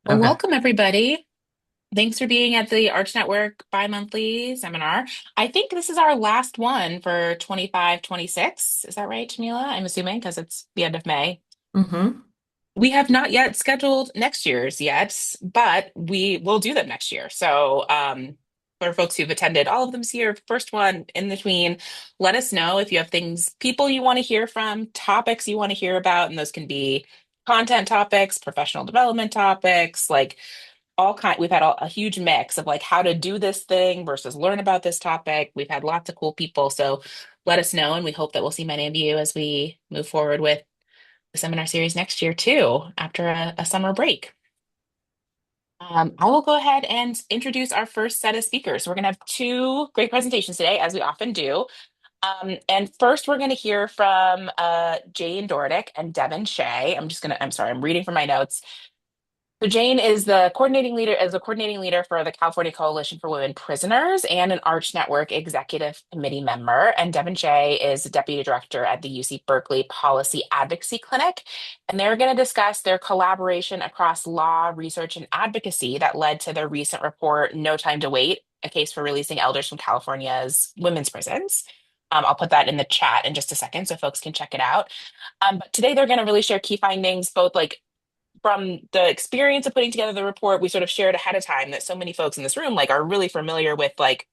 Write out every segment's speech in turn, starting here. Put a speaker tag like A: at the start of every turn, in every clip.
A: Well,
B: Okay.
A: welcome everybody. Thanks for being at the Arch Network bi-monthly seminar. I think this is our last one for 25, 26. Is that right, Jamila? I'm assuming because it's the end of May.
B: Mm-hmm.
A: We have not yet scheduled next year's yet, but we will do them next year. So, for folks who've attended all of them this year, first one in between, let us know if you have things, people you want to hear from, topics you want to hear about, and those can be content topics, professional development topics, like we've had a huge mix of like how to do this thing versus learn about this topic. We've had lots of cool people. So let us know, and we hope that we'll see many of you as we move forward with the seminar series next year too, after a summer break. I will go ahead and introduce our first set of speakers. We're going to have two great presentations today, as we often do. And first, we're going to hear from Jane Dorotik and Devin Shea. I'm sorry, I'm reading from my notes. So Jane is the coordinating leader for the California Coalition for Women Prisoners and an Arch Network executive committee member. And Devin Shea is the deputy director at the UC Berkeley Policy Advocacy Clinic. And they're going to discuss their collaboration across law, research, and advocacy that led to their recent report, No Time to Wait, a case for releasing elders from California's women's prisons. I'll put that in the chat in just a second so folks can check it out. But today they're going to really share key findings, both like from the experience of putting together the report. We sort of shared ahead of time that so many folks in this room like are really familiar with like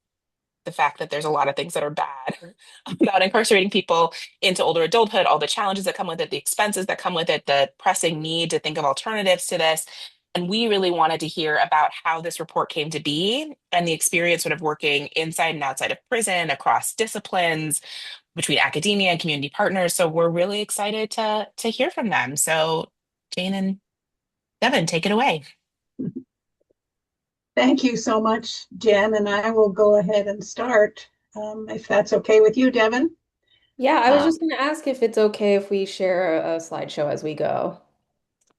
A: the fact that there's a lot of things that are bad about incarcerating people into older adulthood, all the challenges that come with it, the expenses that come with it, the pressing need to think of alternatives to this. And we really wanted to hear about how this report came to be and the experience sort of working inside and outside of prison, across disciplines, between academia and community partners. So we're really excited to hear from them. So Jane and Devin, take it away.
C: Thank you so much, Jen, and I will go ahead and start, if that's okay with you, Devin.
D: Yeah, I was
C: Um,
D: just going to ask if it's okay if we share a slideshow as we go.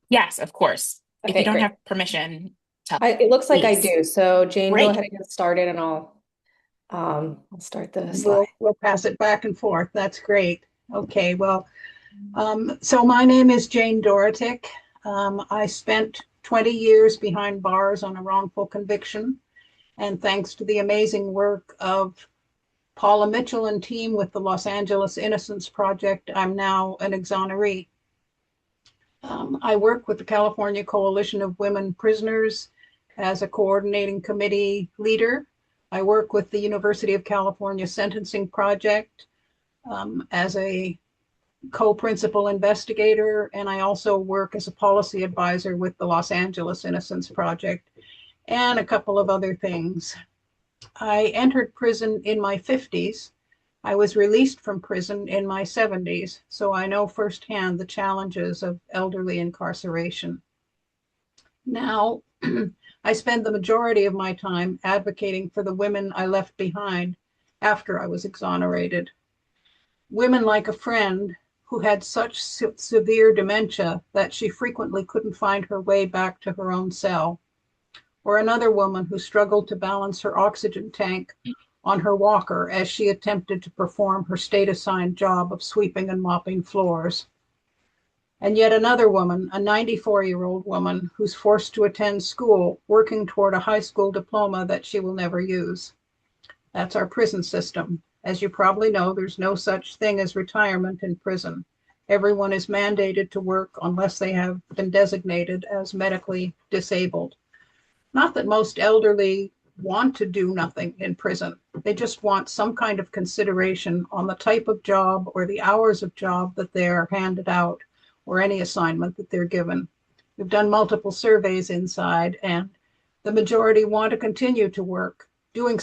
A: Yes, of course. If you
D: Okay,
A: don't
D: great.
A: have permission, tell
D: It looks like I
A: please.
D: do. So Jane, go
A: Great.
D: ahead and get started and I'll start the slide.
C: we'll pass it back and forth. That's great. Okay, well, so my name is Jane Dorotik. I spent 20 years behind bars on a wrongful conviction, and thanks to the amazing work of Paula Mitchell and team with the Los Angeles Innocence Project, I'm now an exoneree. I work with the California Coalition of Women Prisoners as a coordinating committee leader. I work with the University of California Sentencing Project as a co-principal investigator, and I also work as a policy advisor with the Los Angeles Innocence Project and a couple of other things. I entered prison in my 50s. I was released from prison in my 70s, so I know firsthand the challenges of elderly incarceration. Now, I spend the majority of my time advocating for the women I left behind after I was exonerated. Women like a friend who had such severe dementia that she frequently couldn't find her way back to her own cell, or another woman who struggled to balance her oxygen tank on her walker as she attempted to perform her state-assigned job of sweeping and mopping floors. And yet another woman, a 94-year-old woman, who's forced to attend school, working toward a high school diploma that she will never use. That's our prison system. As you probably know, there's no such thing as retirement in prison. Everyone is mandated to work unless they have been designated as medically disabled. Not that most elderly want to do nothing in prison. They just want some kind of consideration on the type of job or the hours of job that they're handed out or any assignment that they're given. We've done multiple surveys inside, and the majority want to continue to work, doing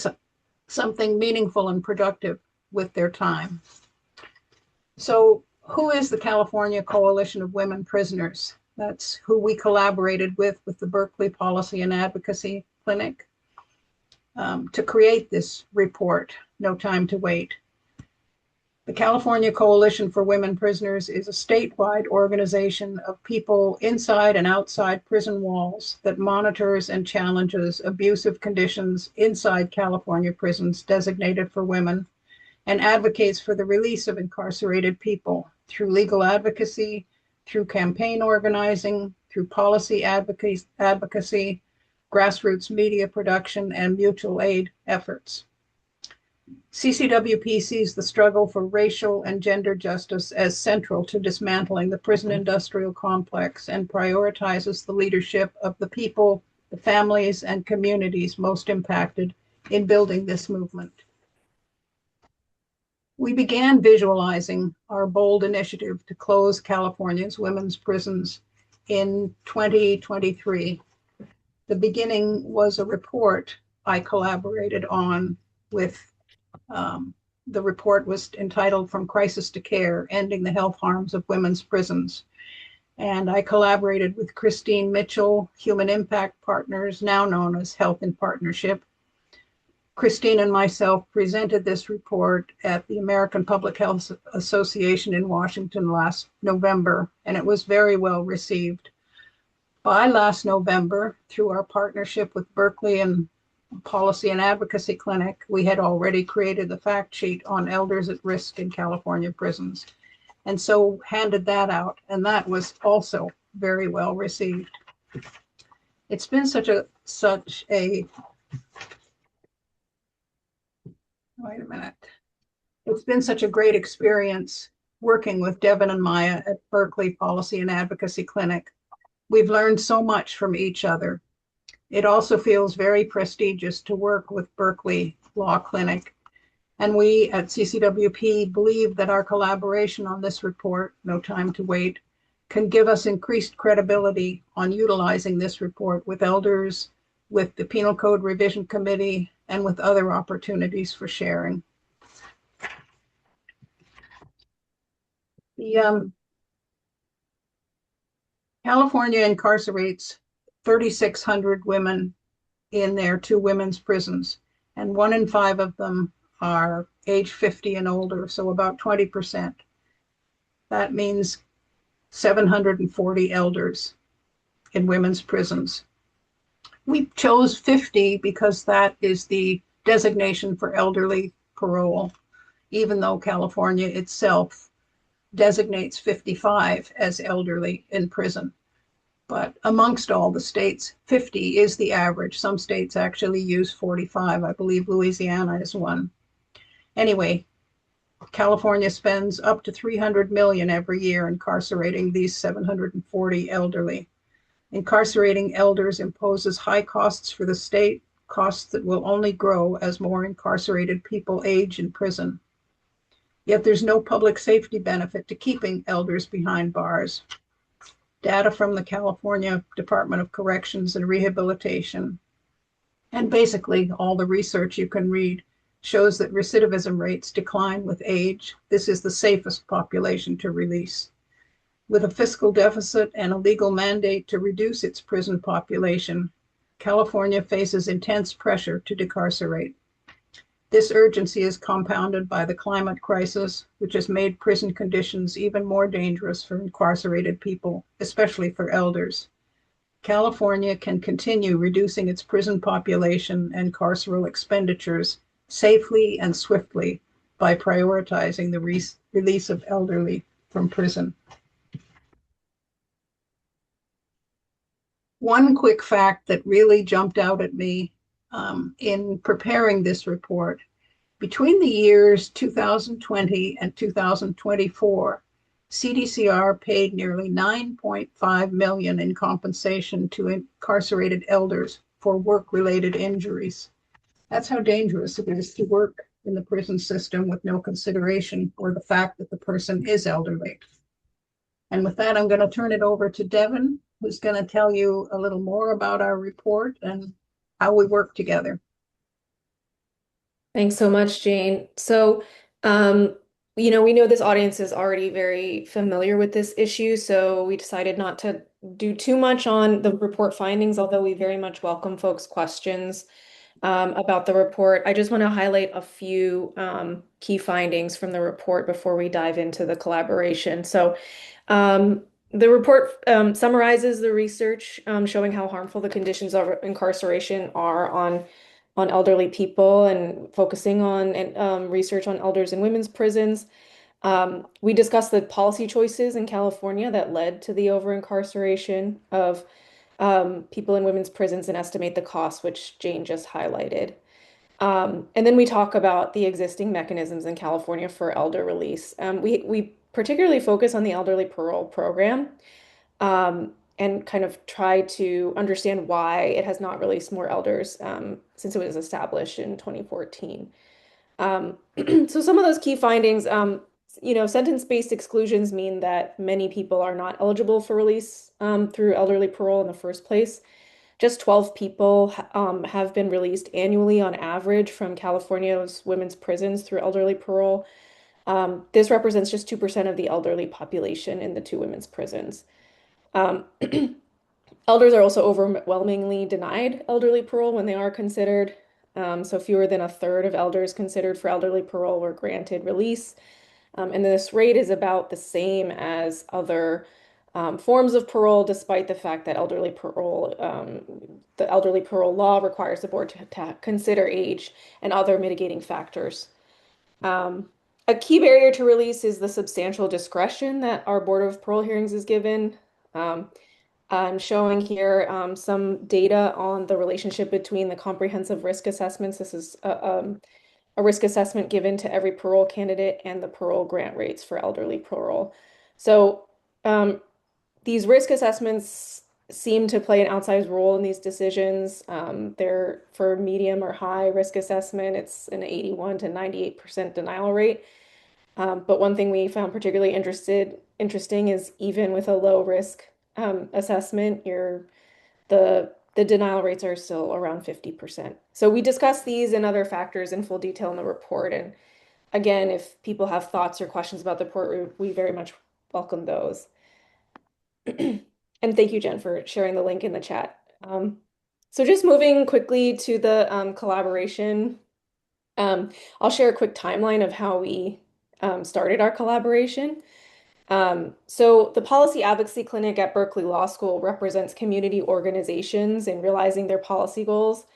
C: something meaningful and productive with their time. So, who is the California Coalition of Women Prisoners? That's who we collaborated with the Berkeley Policy and Advocacy Clinic to create this report, No Time to Wait. The California Coalition for Women Prisoners is a statewide organization of people inside and outside prison walls that monitors and challenges abusive conditions inside California prisons designated for women and advocates for the release of incarcerated people through legal advocacy, through campaign organizing, through policy advocacy, grassroots media production, and mutual aid efforts. CCWP sees the struggle for racial and gender justice as central to dismantling the prison industrial complex and prioritizes the leadership of the people, the families, and communities most impacted in building this movement. We began visualizing our bold initiative to close California's women's prisons in 2023. The beginning was a report I collaborated on with the report was entitled From Crisis to Care, Ending the Health Harms of Women's Prisons. And I collaborated with Christine Mitchell, Human Impact Partners, now known as Health in Partnership. Christine and myself presented this report at the American Public Health Association in Washington last November, and it was very well received. By last November, through our partnership with Berkeley and Policy and Advocacy Clinic, we had already created the fact sheet on elders at risk in California prisons, and so handed that out, and that was also very well received. It's been such a wait a minute. It's been such a great experience working with Devan and Maya at Berkeley Policy and Advocacy Clinic. We've learned so much from each other. It also feels very prestigious to work with Berkeley Law Clinic. And we at CCWP believe that our collaboration on this report, No Time to Wait, can give us increased credibility on utilizing this report with elders, with the Penal Code Revision Committee, and with other opportunities for sharing. California incarcerates 3,600 women in their 2 women's prisons, and 1 in 5 of them are age 50 and older, so about 20%. That means 740 elders in women's prisons. We chose 50 because that is the designation for elderly parole, even though California itself designates 55 as elderly in prison. But amongst all the states, 50 is the average. Some states actually use 45. I believe Louisiana is one. Anyway, California spends up to $300 million every year incarcerating these 740 elderly. Incarcerating elders imposes high costs for the state, costs that will only grow as more incarcerated people age in prison. Yet there's no public safety benefit to keeping elders behind bars. Data from the California Department of Corrections and Rehabilitation, and basically all the research you can read, shows that recidivism rates decline with age. This is the safest population to release. With a fiscal deficit and a legal mandate to reduce its prison population, California faces intense pressure to decarcerate. This urgency is compounded by the climate crisis, which has made prison conditions even more dangerous for incarcerated people, especially for elders. California can continue reducing its prison population and carceral expenditures safely and swiftly by prioritizing the release of elderly from prison. One quick fact that really jumped out at me in preparing this report: between the years 2020 and 2024, CDCR paid nearly $9.5 million in compensation to incarcerated elders for work-related injuries. That's how dangerous it is to work in the prison system with no consideration for the fact that the person is elderly. And with that, I'm going to turn it over to Devan, who's going to tell you a little more about our report and how we work together.
D: Thanks so much, Jane. So, we know this audience is already very familiar with this issue, so we decided not to do too much on the report findings, although we very much welcome folks' questions about the report. I just want to highlight a few key findings from the report before we dive into the collaboration. So, the report summarizes the research showing how harmful the conditions of incarceration are on elderly people and focusing on research on elders in women's prisons. We discussed the policy choices in California that led to the over-incarceration of people in women's prisons and estimate the cost, which Jane just highlighted. And then we talk about the existing mechanisms in California for elder release. We particularly focus on the elderly parole program, and kind of try to understand why it has not released more elders, since it was established in 2014. So some of those key findings, sentence-based exclusions mean that many people are not eligible for release through elderly parole in the first place. Just 12 people have been released annually on average from California's women's prisons through elderly parole. This represents just 2% of the elderly population in the two women's prisons. Um, Elders are also overwhelmingly denied elderly parole when they are considered. So fewer than a third of elders considered for elderly parole were granted release. And this rate is about the same as other forms of parole, despite the fact that the elderly parole law requires the board to consider age and other mitigating factors. Um, a key barrier to release is the substantial discretion that our Board of Parole hearings is given. Um, I'm showing here some data on the relationship between the comprehensive risk assessments. This is a risk assessment given to every parole candidate and the parole grant rates for elderly parole. So um, these risk assessments seem to play an outsized role in these decisions. They're for medium or high risk assessment, it's an 81 to 98% denial rate. But one thing we found particularly interesting is even with a low risk assessment, the denial rates are still around 50%. So we discuss these and other factors in full detail in the report. And again, if people have thoughts or questions about the report, we very much welcome those. And thank you, Jen, for sharing the link in the chat. So just moving quickly to the collaboration, I'll share a quick timeline of how we started our collaboration. So the Policy Advocacy Clinic at Berkeley Law School represents community organizations in realizing their policy goals.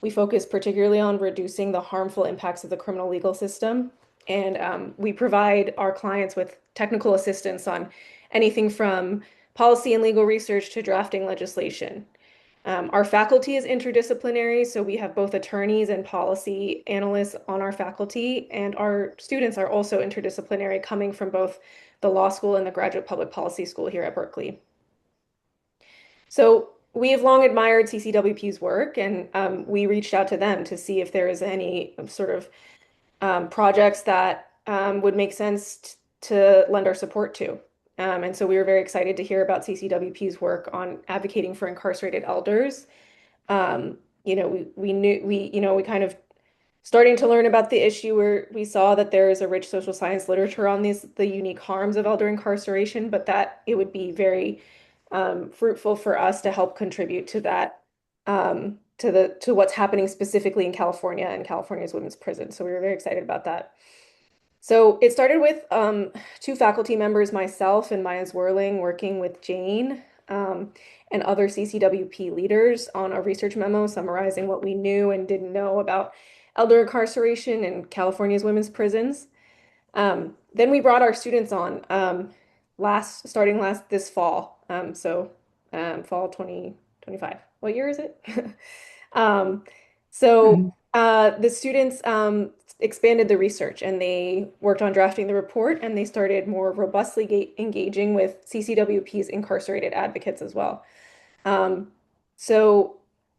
D: We focus particularly on reducing the harmful impacts of the criminal legal system, and we provide our clients with technical assistance on anything from policy and legal research to drafting legislation. Our faculty is interdisciplinary, so we have both attorneys and policy analysts on our faculty, and our students are also interdisciplinary, coming from both the law school and the graduate public policy school here at Berkeley. So we have long admired CCWP's work, and we reached out to them to see if there is any sort of projects that would make sense to lend our support to. And so we were very excited to hear about CCWP's work on advocating for incarcerated elders. We kind of starting to learn about the issue where we saw that there is a rich social science literature on the unique harms of elder incarceration, but that it would be very fruitful for us to help contribute to that, to what's happening specifically in California and California's women's prison. So we were very excited about that. So it started with two faculty members, myself and Maya Zwerling, working with Jane and other CCWP leaders on a research memo summarizing what we knew and didn't know about elder incarceration in California's women's prisons. Then we brought our students on starting this fall. Fall 2025. What year is it? Um, so the students expanded the research and they worked on drafting the report and they started more robustly engaging with CCWP's incarcerated advocates as well. So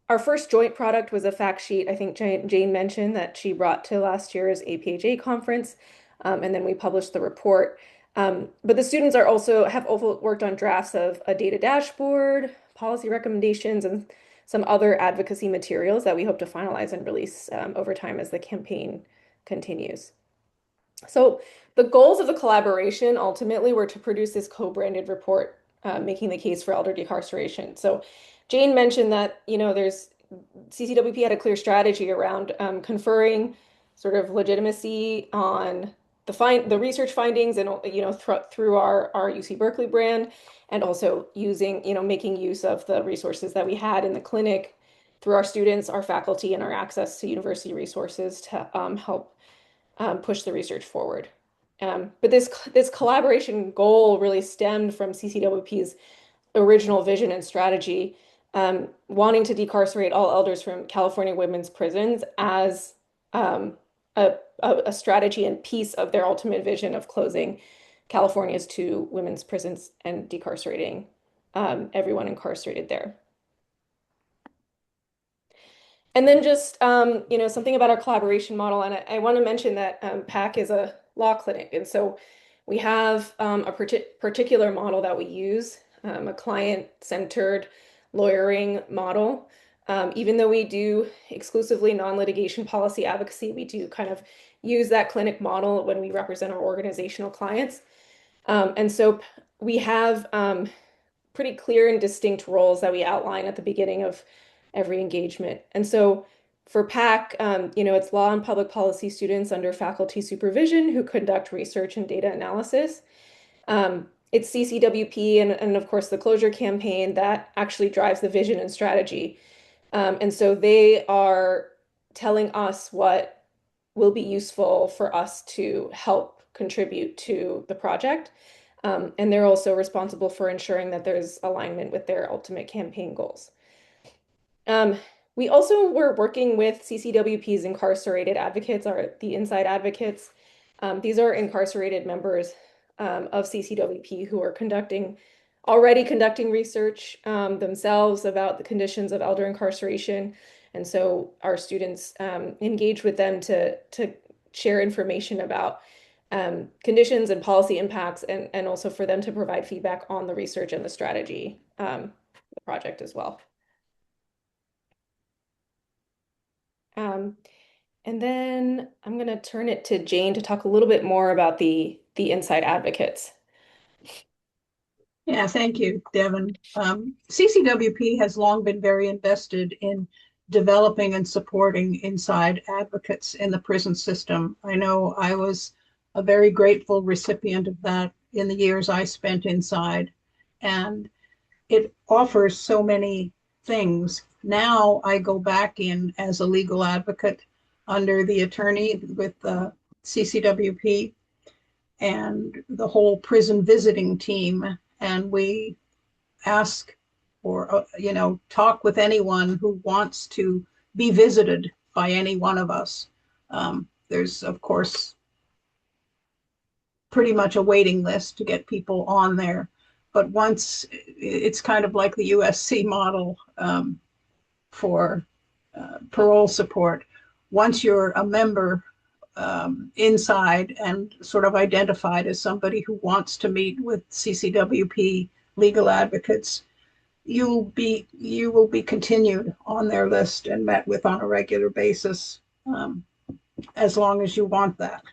D: our first joint product was a fact sheet. I think Jane mentioned that she brought to last year's APHA conference, and then we published the report. But the students have also worked on drafts of a data dashboard, policy recommendations, and some other advocacy materials that we hope to finalize and release over time as the campaign continues. So the goals of the collaboration ultimately were to produce this co-branded report making the case for elder decarceration. So Jane mentioned that, there's CCWP had a clear strategy around conferring sort of legitimacy on the research findings and through our UC Berkeley brand, and also making use of the resources that we had in the clinic through our students, our faculty, and our access to university resources to help push the research forward. But this collaboration goal really stemmed from CCWP's original vision and strategy, wanting to decarcerate all elders from California women's prisons as um, a strategy and piece of their ultimate vision of closing California's two women's prisons and decarcerating everyone incarcerated there. And then just something about our collaboration model, and I want to mention that PAC is a law clinic, and so we have a particular model that we use, a client-centered lawyering model. Even though we do exclusively non-litigation policy advocacy, we do kind of use that clinic model when we represent our organizational clients. And so we have pretty clear and distinct roles that we outline at the beginning of every engagement. And so for PAC, it's law and public policy students under faculty supervision who conduct research and data analysis. It's CCWP and of course the closure campaign that actually drives the vision and strategy. And so they are telling us what will be useful for us to help contribute to the project. And they're also responsible for ensuring that there's alignment with their ultimate campaign goals. We also were working with CCWP's incarcerated advocates, or the Inside Advocates. These are incarcerated members of CCWP who are already conducting research themselves about the conditions of elder incarceration. And so our students engage with them to share information about conditions and policy impacts, and also for them to provide feedback on the research and the strategy, the project as well. And then I'm going to turn it to Jane to talk a little bit more about the Inside Advocates.
C: Yeah, thank you, Devan. CCWP has long been very invested in developing and supporting inside advocates in the prison system. I know I was a very grateful recipient of that in the years I spent inside, and it offers so many things. Now I go back in as a legal advocate under the attorney with the CCWP and the whole prison visiting team, and we ask or talk with anyone who wants to be visited by any one of us. There's of course pretty much a waiting list to get people on there, but once it's kind of like the USC model for parole support. Once you're a member inside and sort of identified as somebody who wants to meet with CCWP legal advocates, you will be continued on their list and met with on a regular basis, as long as you want that.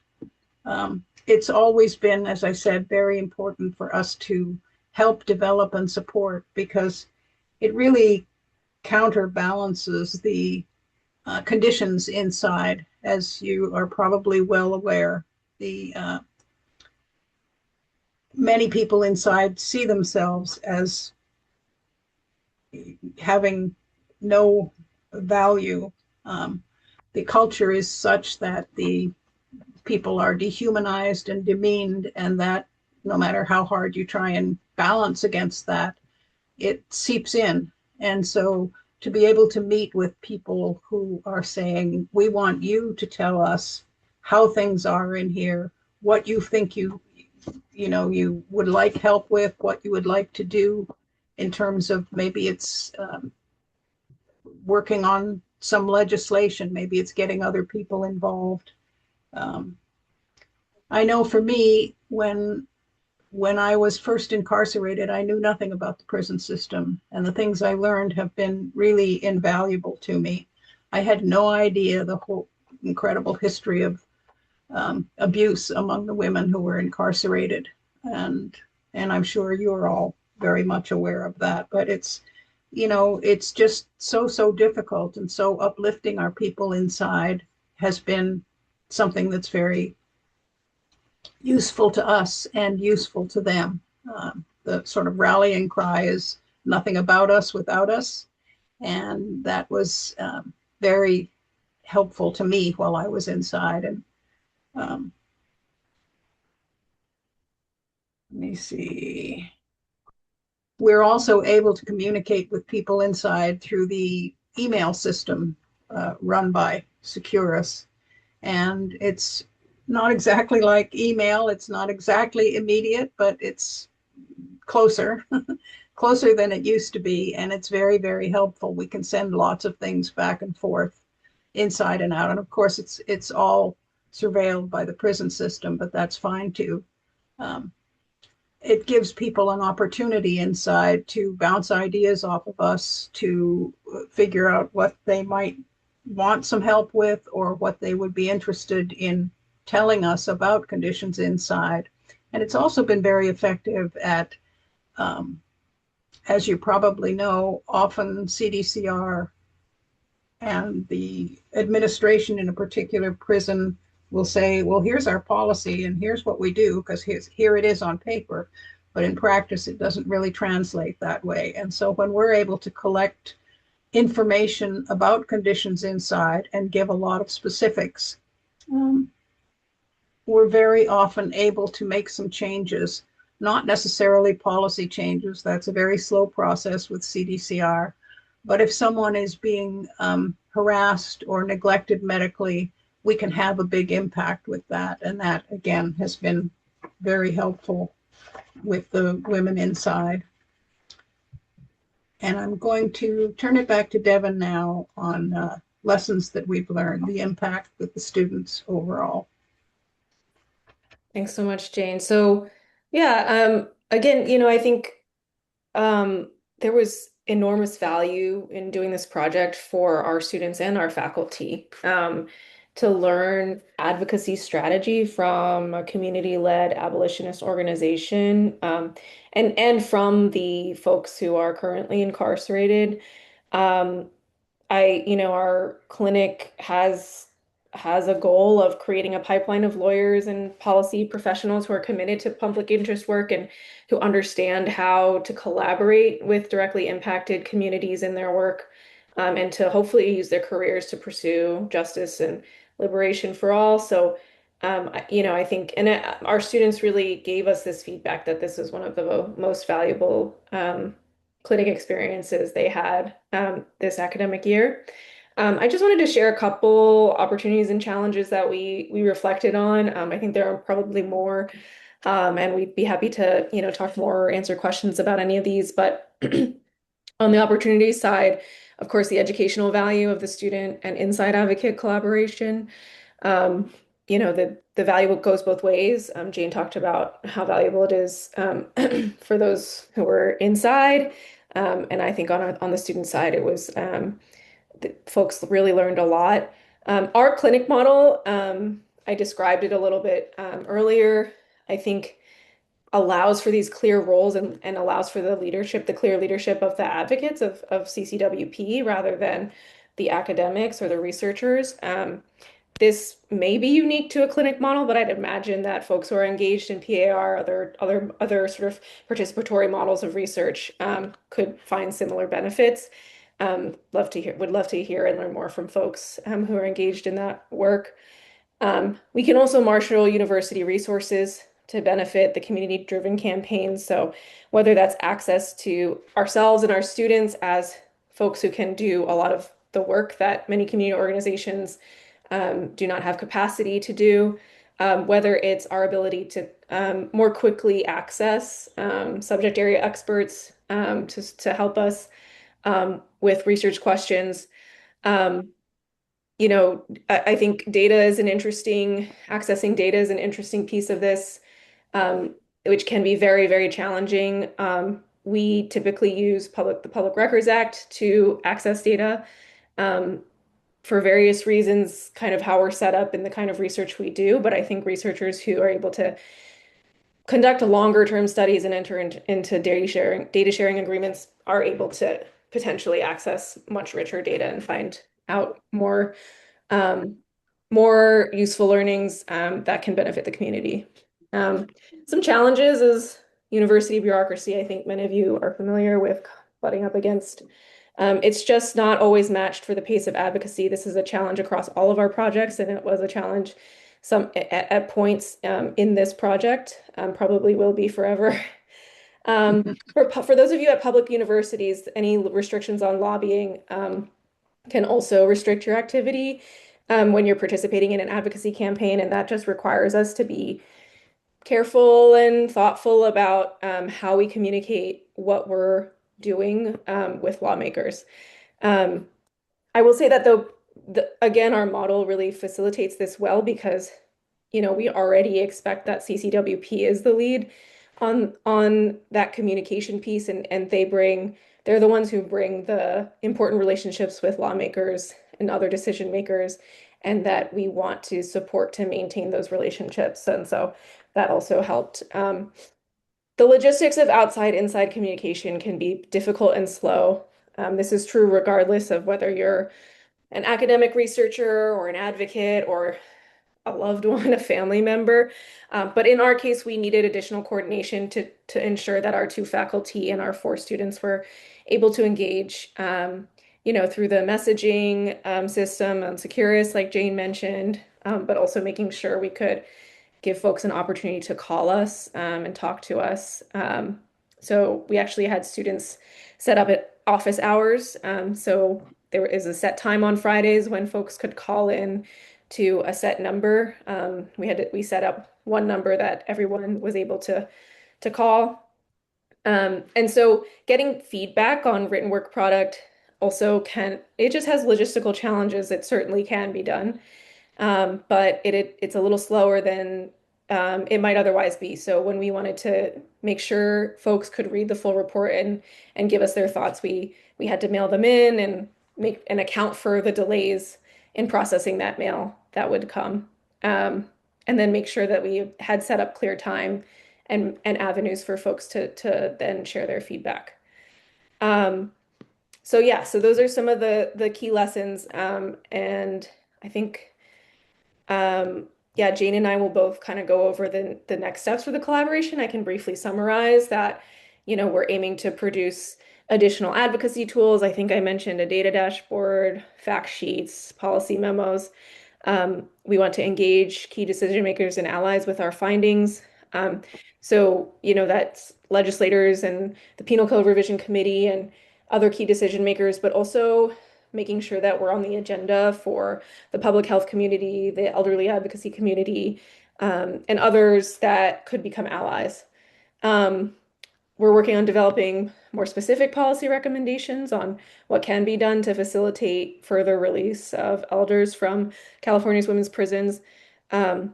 C: It's always been, as I said, very important for us to help develop and support, because it really counterbalances the conditions inside. As you are probably well aware, the many people inside see themselves as having no value. The culture is such that the people are dehumanized and demeaned, and that no matter how hard you try and balance against that, it seeps in. And so to be able to meet with people who are saying, we want you to tell us how things are in here, what you think you would like help with, what you would like to do in terms of maybe it's working on some legislation, maybe it's getting other people involved. I know for me, when I was first incarcerated, I knew nothing about the prison system, and the things I learned have been really invaluable to me. I had no idea the whole incredible history of abuse among the women who were incarcerated, and I'm sure you're all very much aware of that. But it's just so difficult, and so uplifting our people inside has been something that's very useful to us and useful to them. The sort of rallying cry is nothing about us without us. And that was very helpful to me while I was inside. And me see. We're also able to communicate with people inside through the email system run by Securus. And it's not exactly like email. It's not exactly immediate, but it's closer, closer than it used to be. And it's very, very helpful. We can send lots of things back and forth, inside and out. And of course, it's all surveilled by the prison system, but that's fine too. Um, it gives people an opportunity inside to bounce ideas off of us, to figure out what they might want some help with, or what they would be interested in telling us about conditions inside. And it's also been very effective at, as you probably know, often CDCR and the administration in a particular prison will say, well, here's our policy and here's what we do, because here it is on paper. But in practice, it doesn't really translate that way. And so when we're able to collect information about conditions inside and give a lot of specifics, we're very often able to make some changes, not necessarily policy changes. That's a very slow process with CDCR. But if someone is being harassed or neglected medically, we can have a big impact with that. And that, again, has been very helpful with the women inside. And I'm going to turn it back to Devan now on lessons that we've learned, the impact with the students overall.
D: Thanks so much, Jane. So, yeah, again, I think there was enormous value in doing this project for our students and our faculty to learn advocacy strategy from a community-led abolitionist organization and from the folks who are currently incarcerated. Um, our clinic has a goal of creating a pipeline of lawyers and policy professionals who are committed to public interest work and who understand how to collaborate with directly impacted communities in their work, and to hopefully use their careers to pursue justice and liberation for all. So, I think, and our students really gave us this feedback that this is one of the most valuable clinic experiences they had this academic year. I just wanted to share a couple opportunities and challenges that we reflected on. I think there are probably more, and we'd be happy to, talk more or answer questions about any of these. But on the opportunity side, of course, the educational value of the student and inside advocate collaboration. The value goes both ways. Jane talked about how valuable it is for those who were inside, and I think on the student side, it was. Folks really learned a lot. Our clinic model, I described it a little bit earlier, I think allows for these clear roles and allows for the clear leadership of the advocates of CCWP rather than the academics or the researchers. This may be unique to a clinic model, but I'd imagine that folks who are engaged in PAR, other sort of participatory models of research, could find similar benefits. Would love to hear and learn more from folks who are engaged in that work. We can also marshal university resources to benefit the community-driven campaigns. So whether that's access to ourselves and our students as folks who can do a lot of the work that many community organizations do not have capacity to do, whether it's our ability to more quickly access subject area experts to help us with research questions. I think accessing data is an interesting piece of this, which can be very, very challenging. We typically use the Public Records Act to access data for various reasons, kind of how we're set up in the kind of research we do. But I think researchers who are able to conduct longer term studies and enter into data sharing agreements are able to potentially access much richer data and find out more useful learnings that can benefit the community. Some challenges is university bureaucracy. I think many of you are familiar with butting up against. It's just not always matched for the pace of advocacy. This is a challenge across all of our projects, and it was a challenge at points in this project, probably will be forever. For those of you at public universities, any restrictions on lobbying can also restrict your activity when you're participating in an advocacy campaign, and that just requires us to be careful and thoughtful about how we communicate what we're doing with lawmakers. Um, I will say that though, again, our model really facilitates this well because, we already expect that CCWP is the lead on that communication piece, and they're the ones who bring the important relationships with lawmakers and other decision makers, and that we want to support to maintain those relationships. And so that also helped. The logistics of outside-inside communication can be difficult and slow. This is true regardless of whether you're an academic researcher or an advocate or a loved one, a family member. But in our case, we needed additional coordination to ensure that our two faculty and our four students were able to engage, through the messaging system on Securus, like Jane mentioned, but also making sure we could give folks an opportunity to call us and talk to us. So we actually had students set up at office hours. So there is a set time on Fridays when folks could call in to a set number. We set up one number that everyone was able to call. And so getting feedback on written work product also it just has logistical challenges. It certainly can be done. But it's a little slower than it might otherwise be. So when we wanted to make sure folks could read the full report and give us their thoughts, we had to mail them in and make an account for the delays in processing that mail that would come. And then make sure that we had set up clear time and avenues for folks to then share their feedback. So those are some of the key lessons. And I think Jane and I will both kind of go over the next steps for the collaboration. I can briefly summarize that, we're aiming to produce additional advocacy tools. I think I mentioned a data dashboard, fact sheets, policy memos. We want to engage key decision makers and allies with our findings. That's legislators and the Penal Code Revision Committee and other key decision makers, but also making sure that we're on the agenda for the public health community, the elderly advocacy community, and others that could become allies. We're working on developing more specific policy recommendations on what can be done to facilitate further release of elders from California's women's prisons. And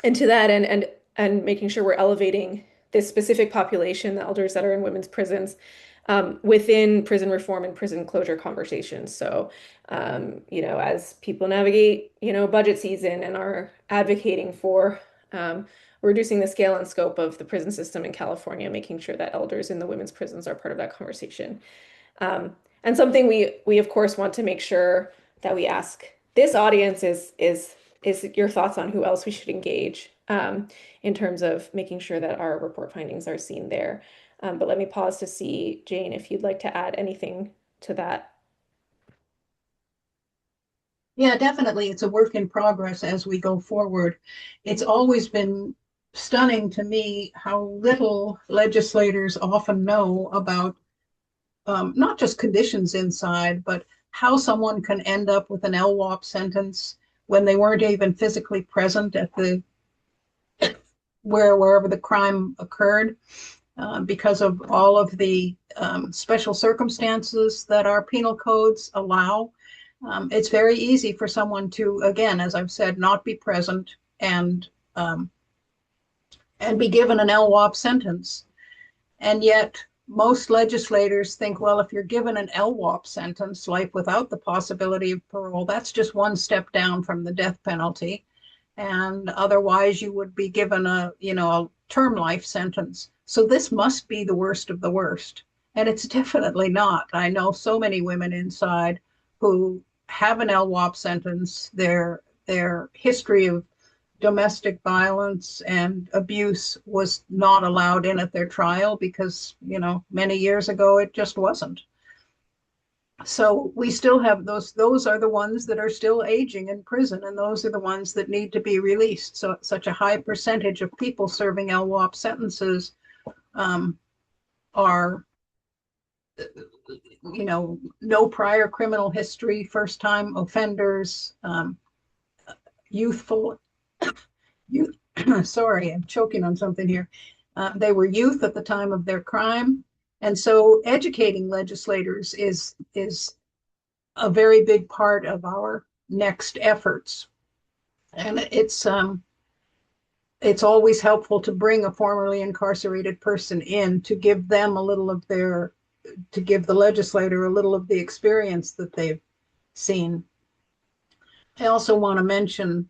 D: to that and making sure we're elevating this specific population, the elders that are in women's prisons, within prison reform and prison closure conversations. So, as people navigate, budget season and are advocating for reducing the scale and scope of the prison system in California, making sure that elders in the women's prisons are part of that conversation. And something we of course want to make sure that we ask this audience is your thoughts on who else we should engage in terms of making sure that our report findings are seen there. But let me pause to see, Jane, if you'd like to add anything to that.
C: Yeah, definitely. It's a work in progress as we go forward. It's always been stunning to me how little legislators often know about not just conditions inside, but how someone can end up with an LWOP sentence when they weren't even physically present at wherever the crime occurred. Because of all of the special circumstances that our penal codes allow. It's very easy for someone to, again, as I've said, not be present and be given an LWOP sentence. And yet most legislators think, well, if you're given an LWOP sentence, life without the possibility of parole, that's just one step down from the death penalty. And otherwise you would be given a term life sentence. So this must be the worst of the worst. And it's definitely not. I know so many women inside who have an LWOP sentence. Their history of domestic violence and abuse was not allowed in at their trial because, many years ago, it just wasn't. So we still have those are the ones that are still aging in prison, and those are the ones that need to be released. So such a high percentage of people serving LWOP sentences um, are, no prior criminal history, first time offenders, youthful youth. Sorry, I'm choking on something here. They were youth at the time of their crime, and so educating legislators is a very big part of our next efforts. And it's always helpful to bring a formerly incarcerated person in to give them a little of their to give the legislator a little of the experience that they've seen. I also want to mention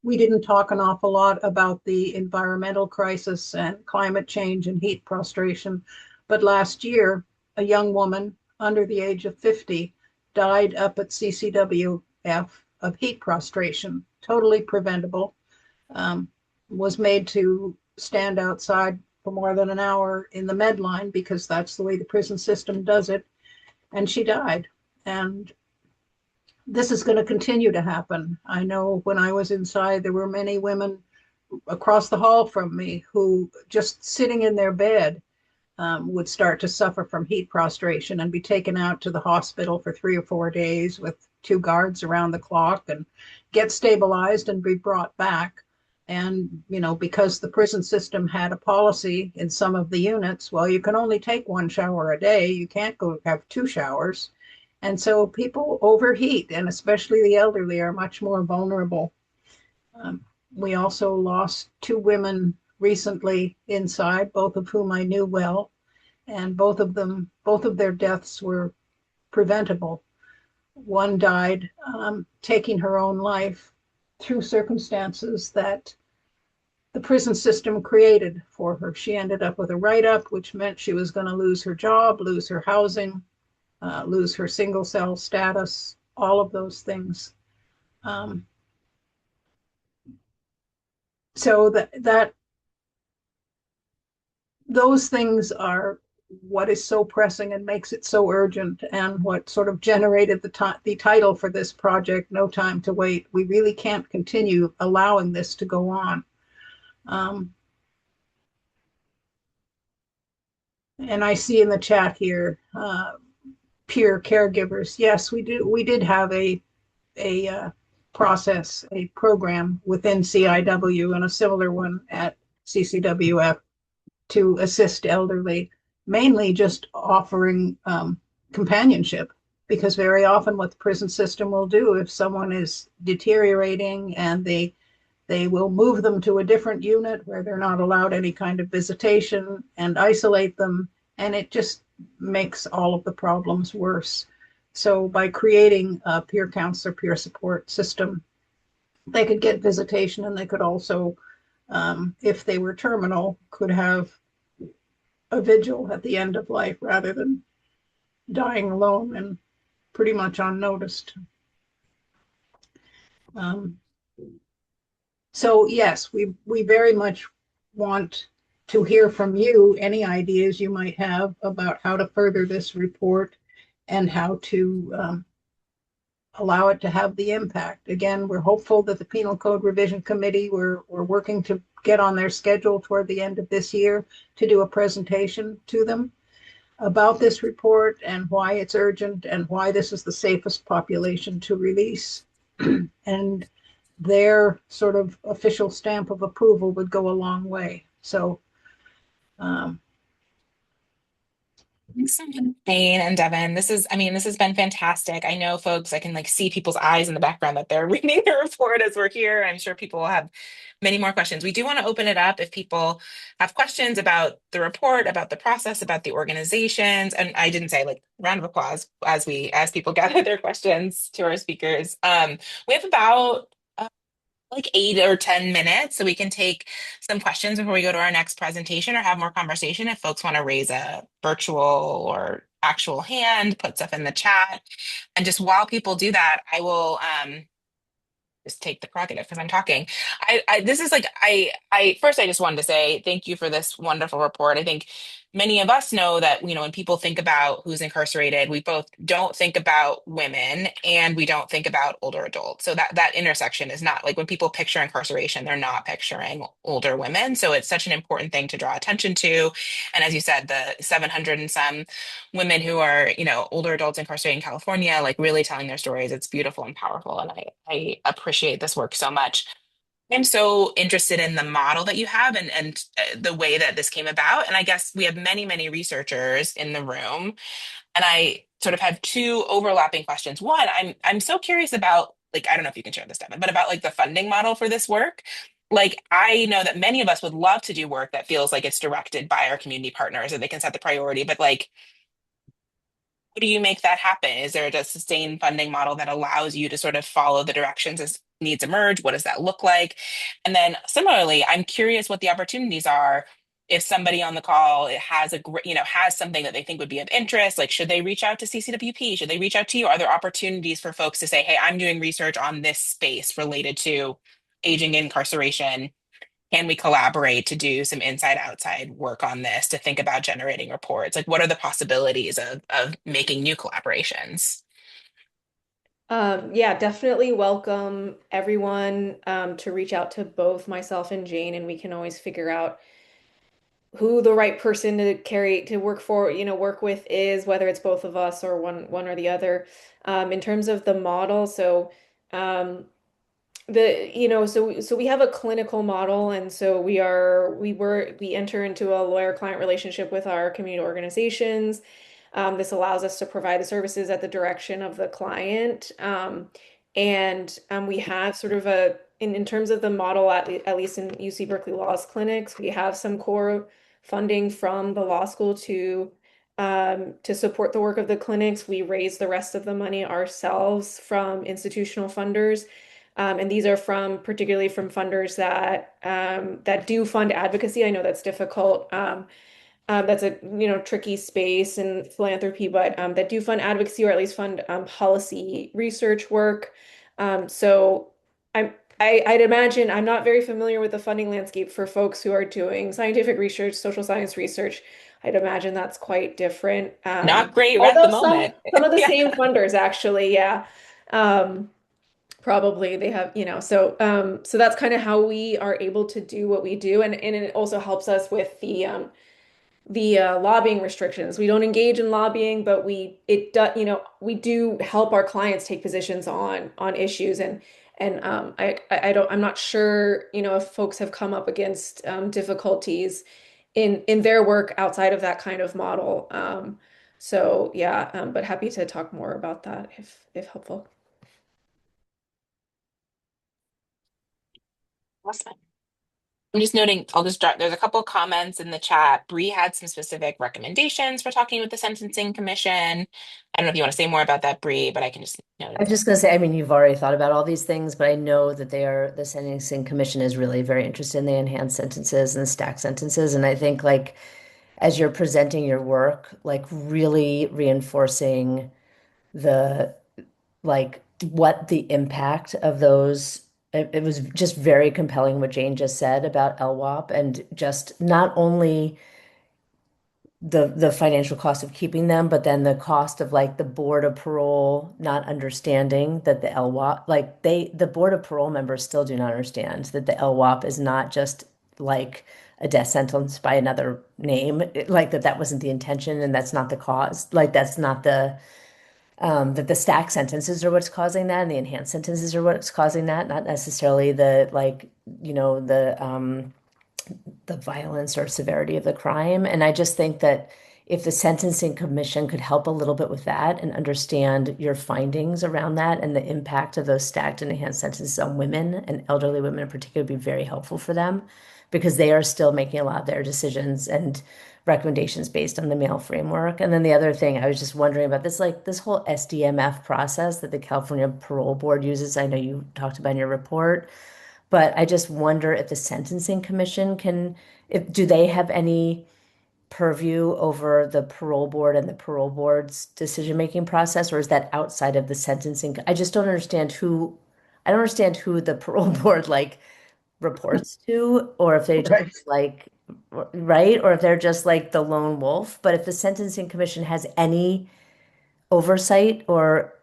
C: we didn't talk an awful lot about the environmental crisis and climate change and heat prostration, but last year a young woman under the age of 50 died up at CCWF of heat prostration, totally preventable. um, was made to stand outside for more than an hour in the med line because that's the way the prison system does it. And she died. And this is going to continue to happen. I know when I was inside, there were many women across the hall from me who just sitting in their bed would start to suffer from heat prostration and be taken out to the hospital for 3 or 4 days with two guards around the clock and get stabilized and be brought back. And, because the prison system had a policy in some of the units, well, you can only take one shower a day. You can't go have two showers. And so people overheat, and especially the elderly are much more vulnerable. Um, we also lost two women recently inside, both of whom I knew well, and both of their deaths were preventable. One died taking her own life through circumstances that the prison system created for her. She ended up with a write-up, which meant she was going to lose her job, lose her housing, lose her single cell status, all of those things. Um, so that those things are what is so pressing and makes it so urgent, and what sort of generated the title for this project, No Time to Wait. We really can't continue allowing this to go on. Um, and I see in the chat here, peer caregivers. Yes, we do. We did have a process, a program within CIW and a similar one at CCWF to assist elderly, mainly just offering companionship. Because very often, what the prison system will do, if someone is deteriorating, and they will move them to a different unit where they're not allowed any kind of visitation and isolate them, and it just makes all of the problems worse. So by creating a peer counselor, peer support system, they could get visitation, and they could also, if they were terminal, could have a vigil at the end of life rather than dying alone and pretty much unnoticed. Um, so yes, we very much want to hear from you any ideas you might have about how to further this report and how to allow it to have the impact. Again, we're hopeful that the Penal Code Revision Committee, we're working to get on their schedule toward the end of this year to do a presentation to them about this report and why it's urgent and why this is the safest population to release. And their sort of official stamp of approval would go a long way. So
A: Thanks so much, Jane and Devin. This has been fantastic. I know folks, I can like see people's eyes in the background that they're reading the report as we're here. I'm sure people will have many more questions. We do want to open it up if people have questions about the report, about the process, about the organizations. And I didn't say like round of applause as people gather their questions to our speakers. We have about like 8 or 10 minutes so we can take some questions before we go to our next presentation or have more conversation. If folks want to raise a virtual or actual hand, put stuff in the chat. And just while people do that, I will just take the prerogative because I'm talking. This is like I first I just wanted to say thank you for this wonderful report. I think many of us know that, when people think about who's incarcerated, we both don't think about women and we don't think about older adults. So that intersection is not like when people picture incarceration, they're not picturing older women. So it's such an important thing to draw attention to. And as you said, the 700 and some women who are, older adults incarcerated in California, like really telling their stories, it's beautiful and powerful. And I appreciate this work so much. I'm so interested in the model that you have and the way that this came about. And I guess we have many, many researchers in the room. And I sort of have two overlapping questions. One, I'm so curious about, like, I don't know if you can share this, Devin, but about like the funding model for this work. Like, I know that many of us would love to do work that feels like it's directed by our community partners and they can set the priority, but like, how do you make that happen? Is there a sustained funding model that allows you to sort of follow the directions as needs emerge? What does that look like? And then similarly, I'm curious what the opportunities are if somebody on the call has has something that they think would be of interest. Like, should they reach out to CCWP? Should they reach out to you? Are there opportunities for folks to say, hey, I'm doing research on this space related to aging incarceration? Can we collaborate to do some inside outside work on this to think about generating reports? Like, what are the possibilities of making new collaborations?
D: Yeah, definitely welcome everyone to reach out to both myself and Jane, and we can always figure out who the right person to work for, work with is, whether it's both of us or one or the other. In terms of the model, so um, so we have a clinical model, and so we enter into a lawyer-client relationship with our community organizations. This allows us to provide the services at the direction of the client. And we have sort of in terms of the model, at least in UC Berkeley Law's clinics, we have some core funding from the law school to support the work of the clinics. We raise the rest of the money ourselves from institutional funders. And these are particularly from funders that do fund advocacy. I know that's difficult. That's a tricky space in philanthropy, but that do fund advocacy or at least fund policy research work. So I'd imagine I'm not very familiar with the funding landscape for folks who are doing scientific research, social science research. I'd imagine that's quite different.
A: Not great at the
D: Although
A: moment.
D: some of the
A: Yeah.
D: same funders actually, yeah. Probably they have, so that's kind of how we are able to do what we do, and it also helps us with the lobbying restrictions. We don't engage in lobbying, but we do help our clients take positions on issues, I'm not sure, if folks have come up against difficulties in their work outside of that kind of model. So yeah, but happy to talk more about that if helpful.
A: Awesome. I'm just noting, I'll just drop, there's a couple of comments in the chat. Bree had some specific recommendations for talking with the Sentencing Commission. I don't know if you want to say more about that, Bree, but I can just note
B: I was
A: that.
B: just going to say, I mean, you've already thought about all these things, but I know that the Sentencing Commission is really very interested in the enhanced sentences and the stacked sentences. And I think, like, as you're presenting your work, like, really reinforcing the, like, what the impact of those, it was just very compelling what Jane just said about LWOP and just not only the financial cost of keeping them, but then the cost of like the board of parole not understanding that the LWOP, like the board of parole members still do not understand that the LWOP is not just like a death sentence by another name, like that wasn't the intention and that's not the cause. Like that's not that the stack sentences are what's causing that and the enhanced sentences are what's causing that, not necessarily the violence or severity of the crime. And I just think that if the Sentencing Commission could help a little bit with that and understand your findings around that and the impact of those stacked and enhanced sentences on women and elderly women in particular, would be very helpful for them because they are still making a lot of their decisions and recommendations based on the male framework. And then the other thing I was just wondering about this, like this whole SDMF process that the California Parole Board uses. I know you talked about in your report. But I just wonder if the Sentencing Commission do they have any purview over the parole board and the parole board's decision-making process, or is that outside of the sentencing? I don't understand who the parole board like reports to, or if they just
C: Right.
B: like right? Or if they're just like the lone wolf. But if the Sentencing Commission has any oversight or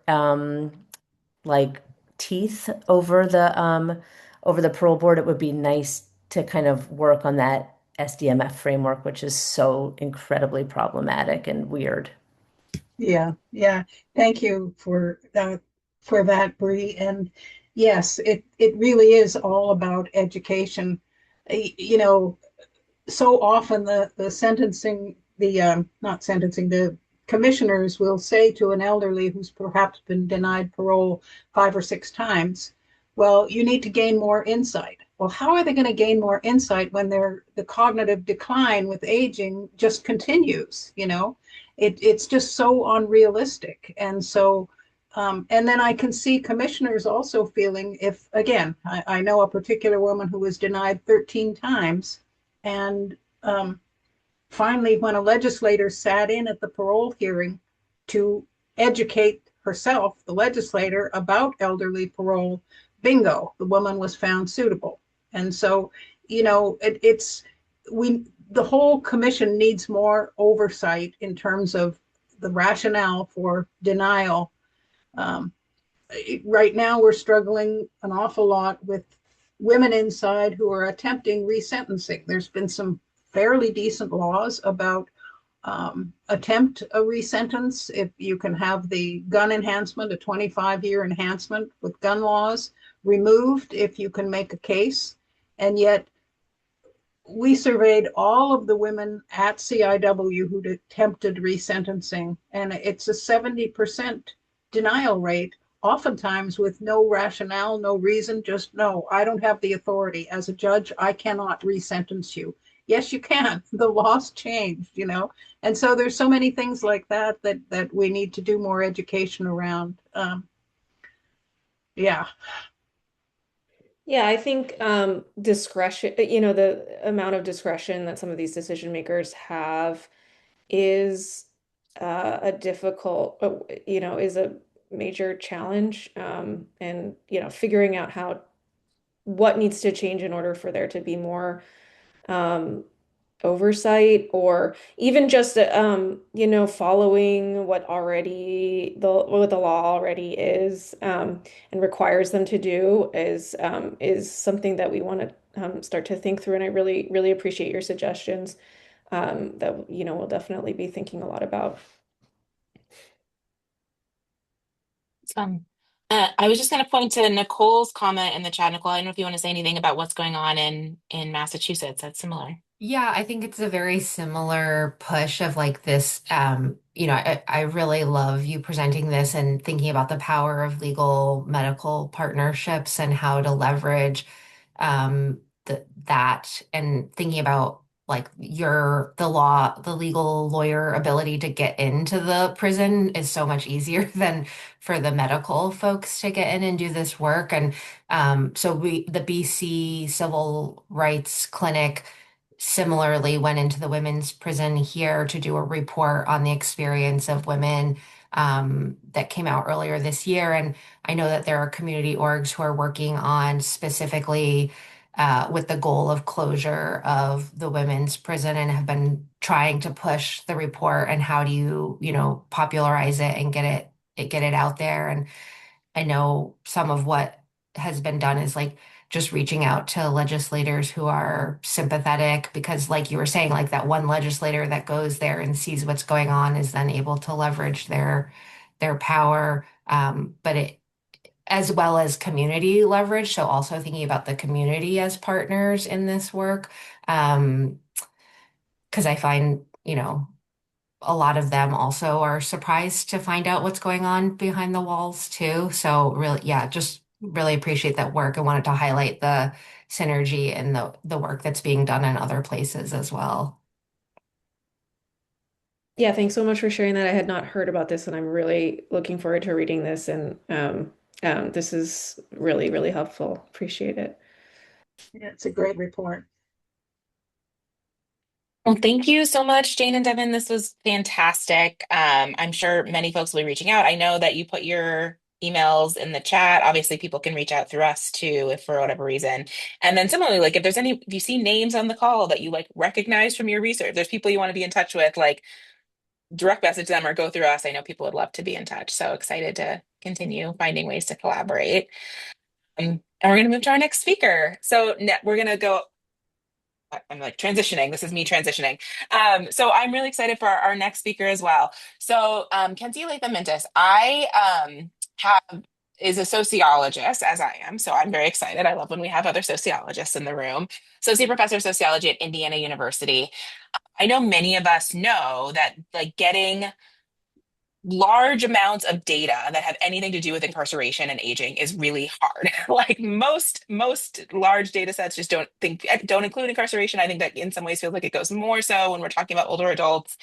B: like teeth over the parole board, it would be nice to kind of work on that SDMF framework, which is so incredibly problematic and weird.
C: Yeah, yeah. Thank you for that, Bree. And yes, it really is all about education. You know, so often the sentencing, the not sentencing, the commissioners will say to an elderly who's perhaps been denied parole 5 or 6 times, well, you need to gain more insight. Well, how are they going to gain more insight when the cognitive decline with aging just continues? It's just so unrealistic. And so and then I can see commissioners also feeling, if again, I know a particular woman who was denied 13 times, and finally, when a legislator sat in at the parole hearing to educate herself, the legislator, about elderly parole, bingo, the woman was found suitable. And so, it's the whole commission needs more oversight in terms of the rationale for denial. Um, right now, we're struggling an awful lot with women inside who are attempting resentencing. There's been some fairly decent laws about attempt a resentence. If you can have the gun enhancement, a 25-year enhancement with gun laws removed, if you can make a case. And yet, we surveyed all of the women at CIW who'd attempted resentencing, and it's a 70% denial rate, oftentimes with no rationale, no reason, just no, I don't have the authority. As a judge, I cannot resentence you. Yes, you can. The law's changed. And so there's so many things like that we need to do more education around. Yeah.
D: Yeah, I think discretion, the amount of discretion that some of these decision makers have is a difficult, is a major challenge. And, figuring out what needs to change in order for there to be more um, oversight, or even just following what the law already is, and requires them to do, is something that we want to start to think through. And I really really appreciate your suggestions, that we'll definitely be thinking a lot about.
A: I was just going to point to Nicole's comment in the chat. Nicole, I don't know if you want to say anything about what's going on in Massachusetts. That's similar.
E: Yeah, I think it's a very similar push of like this. I really love you presenting this and thinking about the power of legal medical partnerships and how to leverage that, and thinking about like the legal lawyer ability to get into the prison is so much easier than for the medical folks to get in and do this work. And so the BC Civil Rights Clinic similarly went into the women's prison here to do a report on the experience of women that came out earlier this year. And I know that there are community orgs who are working on specifically with the goal of closure of the women's prison, and have been trying to push the report and how do you popularize it and get it out there. And I know some of what has been done is like just reaching out to legislators who are sympathetic, because like you were saying, like that one legislator that goes there and sees what's going on is then able to leverage their power. But it as well as community leverage. So also thinking about the community as partners in this work. Because I find, a lot of them also are surprised to find out what's going on behind the walls too. So really, yeah, just really appreciate that work. I wanted to highlight the synergy and the work that's being done in other places as well.
D: Yeah, thanks so much for sharing that. I had not heard about this, and I'm really looking forward to reading this. And this is really really helpful. Appreciate it.
C: Yeah, it's a great report.
A: Well, thank you so much, Jane and Devin. This was fantastic. I'm sure many folks will be reaching out. I know that you put your emails in the chat. Obviously, people can reach out through us too, if for whatever reason. And then similarly, like if you see names on the call that you like recognize from your research, there's people you want to be in touch with, like direct message them or go through us. I know people would love to be in touch. So excited to continue finding ways to collaborate. And we're going to move to our next speaker. So we're going to go. I'm like transitioning. This is me transitioning. So I'm really excited for our next speaker as well. So Kenzie Latham Mintus, I have is a sociologist, as I am. So I'm very excited. I love when we have other sociologists in the room. Associate professor of sociology at Indiana University. I know many of us know that like getting large amounts of data that have anything to do with incarceration and aging is really hard. Like most large data sets just don't include incarceration. I think that in some ways feels like it goes more so when we're talking about older adults.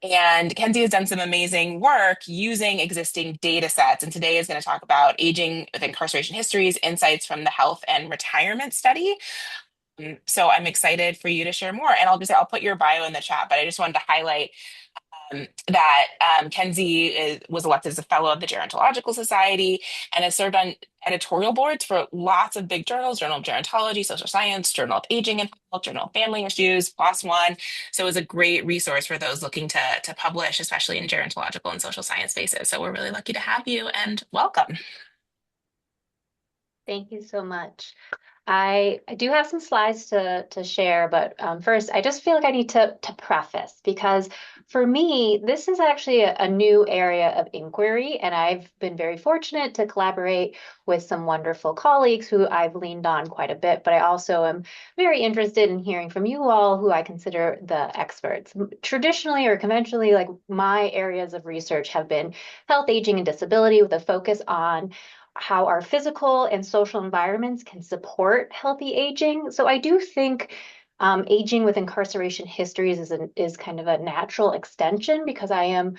A: And Kenzie has done some amazing work using existing data sets. And today is going to talk about aging with incarceration histories, insights from the health and retirement study. So I'm excited for you to share more. And I'll put your bio in the chat, but I just wanted to highlight that Kenzie was elected as a fellow of the Gerontological Society and has served on editorial boards for lots of big journals: Journal of Gerontology, Social Science, Journal of Aging and Health, Journal of Family Issues, PLOS One. So it was a great resource for those looking to publish, especially in gerontological and social science spaces. So we're really lucky to have you, and welcome.
F: Thank you so much. I do have some slides to share, but first, I just feel like I need to preface, because for me, this is actually a new area of inquiry, and I've been very fortunate to collaborate with some wonderful colleagues who I've leaned on quite a bit, but I also am very interested in hearing from you all who I consider the experts. Traditionally or conventionally, like my areas of research have been health, aging, and disability, with a focus on how our physical and social environments can support healthy aging. So I do think aging with incarceration histories is kind of a natural extension, because I am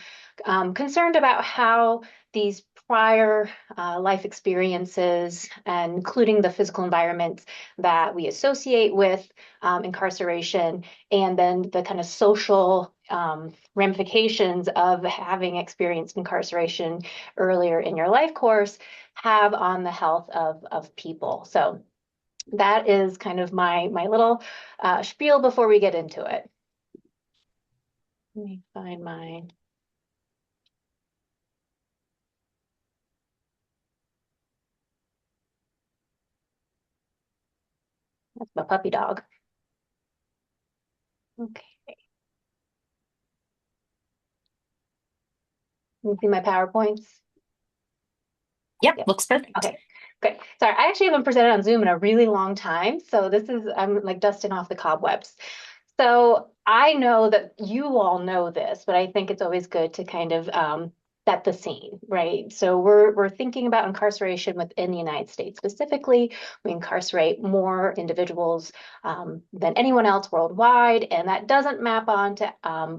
F: concerned about how these prior life experiences, and including the physical environments that we associate with incarceration, and then the kind of social ramifications of having experienced incarceration earlier in your life course have on the health of people. So that is kind of my little spiel before we get into it. Let me find mine. That's my puppy dog. Okay. You see my PowerPoints?
A: Yep, looks perfect.
F: Okay, great. Sorry, I actually haven't presented on Zoom in a really long time, so I'm like dusting off the cobwebs. So I know that you all know this, but I think it's always good to kind of set the scene, right? So we're thinking about incarceration within the United States specifically. We incarcerate more individuals than anyone else worldwide, and that doesn't map onto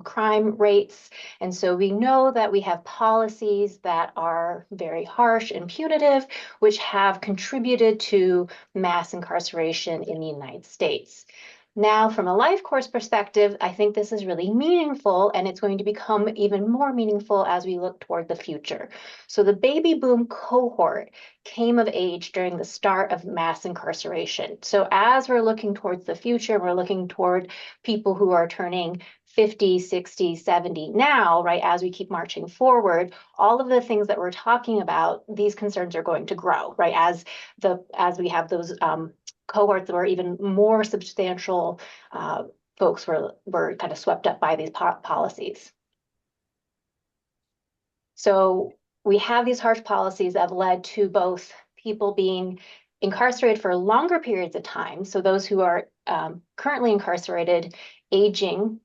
F: crime rates. And so we know that we have policies that are very harsh and punitive, which have contributed to mass incarceration in the United States. Now, from a life course perspective, I think this is really meaningful, and it's going to become even more meaningful as we look toward the future. So the baby boom cohort came of age during the start of mass incarceration. So as we're looking towards the future, we're looking toward people who are turning 50, 60, 70 now, right? As we keep marching forward, all of the things that we're talking about, these concerns are going to grow, right? As we have those cohorts where even more substantial folks were kind of swept up by these policies. So we have these harsh policies that have led to both people being incarcerated for longer periods of time. So those who are currently incarcerated, aging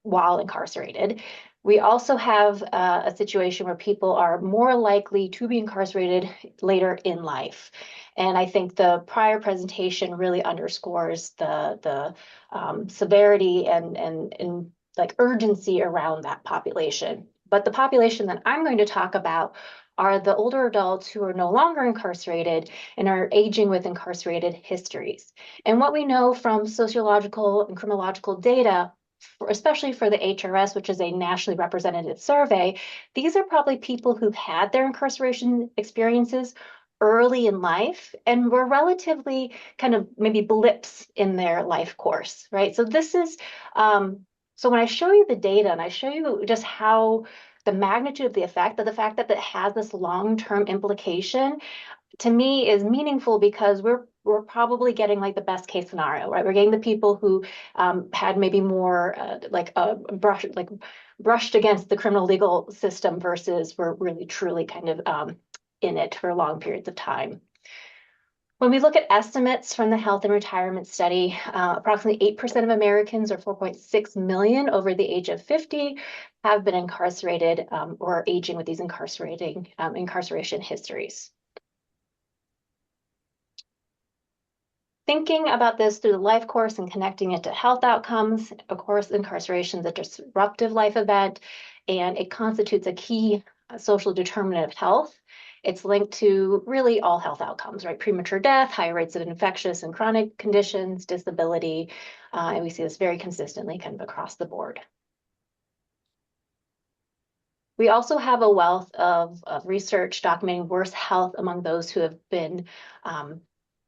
F: while incarcerated. We also have a situation where people are more likely to be incarcerated later in life. And I think the prior presentation really underscores the severity and like urgency around that population. But the population that I'm going to talk about are the older adults who are no longer incarcerated and are aging with incarcerated histories. And what we know from sociological and criminological data especially for the HRS, which is a nationally representative survey, these are probably people who've had their incarceration experiences early in life and were relatively kind of maybe blips in their life course, right? So this is, so when I show you the data and I show you just how the magnitude of the effect, but the fact that it has this long-term implication, to me is meaningful because we're probably getting like the best case scenario, right? We're getting the people who had maybe more brushed against the criminal legal system versus were really truly kind of in it for long periods of time. When we look at estimates from the Health and Retirement Study, approximately 8% of Americans, or 4.6 million over the age of 50, have been incarcerated or are aging with these incarceration histories. Thinking about this through the life course and connecting it to health outcomes, of course, incarceration is a disruptive life event, and it constitutes a key social determinant of health. It's linked to really all health outcomes, right? Premature death, higher rates of infectious and chronic conditions, disability, and we see this very consistently kind of across the board. We also have a wealth of research documenting worse health among those who have been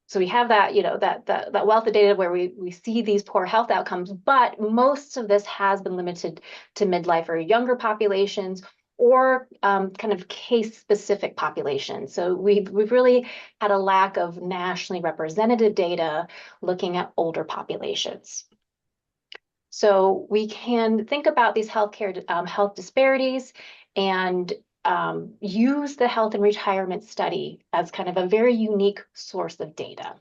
F: so we have that, you know, that wealth of data where we see these poor health outcomes, but most of this has been limited to midlife or younger populations or kind of case-specific populations. So we've really had a lack of nationally representative data looking at older populations. So we can think about these healthcare health disparities and use the health and retirement study as kind of a very unique source of data.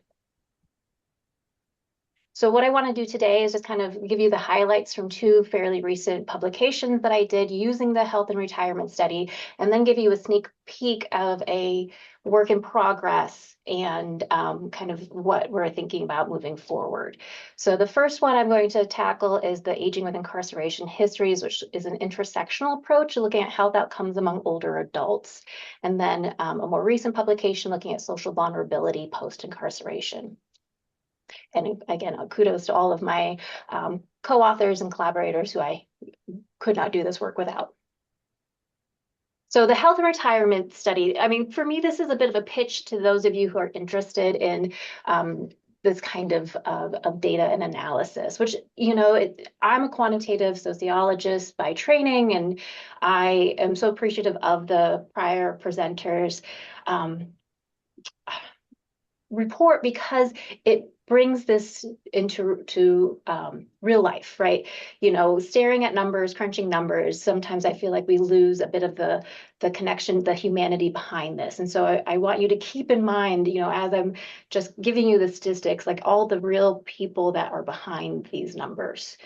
F: So what I want to do today is just kind of give you the highlights from two fairly recent publications that I did using the health and retirement study, and then give you a sneak peek of a work in progress and kind of what we're thinking about moving forward. So the first one I'm going to tackle is the Aging with Incarceration Histories, which is an intersectional approach looking at health outcomes among older adults. And then a more recent publication looking at social vulnerability post-incarceration. And again, kudos to all of my co-authors and collaborators who I could not do this work without. So the health and retirement study, I mean, for me, this is a bit of a pitch to those of you who are interested in this kind of data and analysis, which, you know, I'm a quantitative sociologist by training, and I am so appreciative of the prior presenters' report because it brings this into real life, right? You know, staring at numbers, crunching numbers, sometimes I feel like we lose a bit of the connection, the humanity behind this. And so I want you to keep in mind, you know, as I'm just giving you the statistics, like all the real people that are behind these numbers.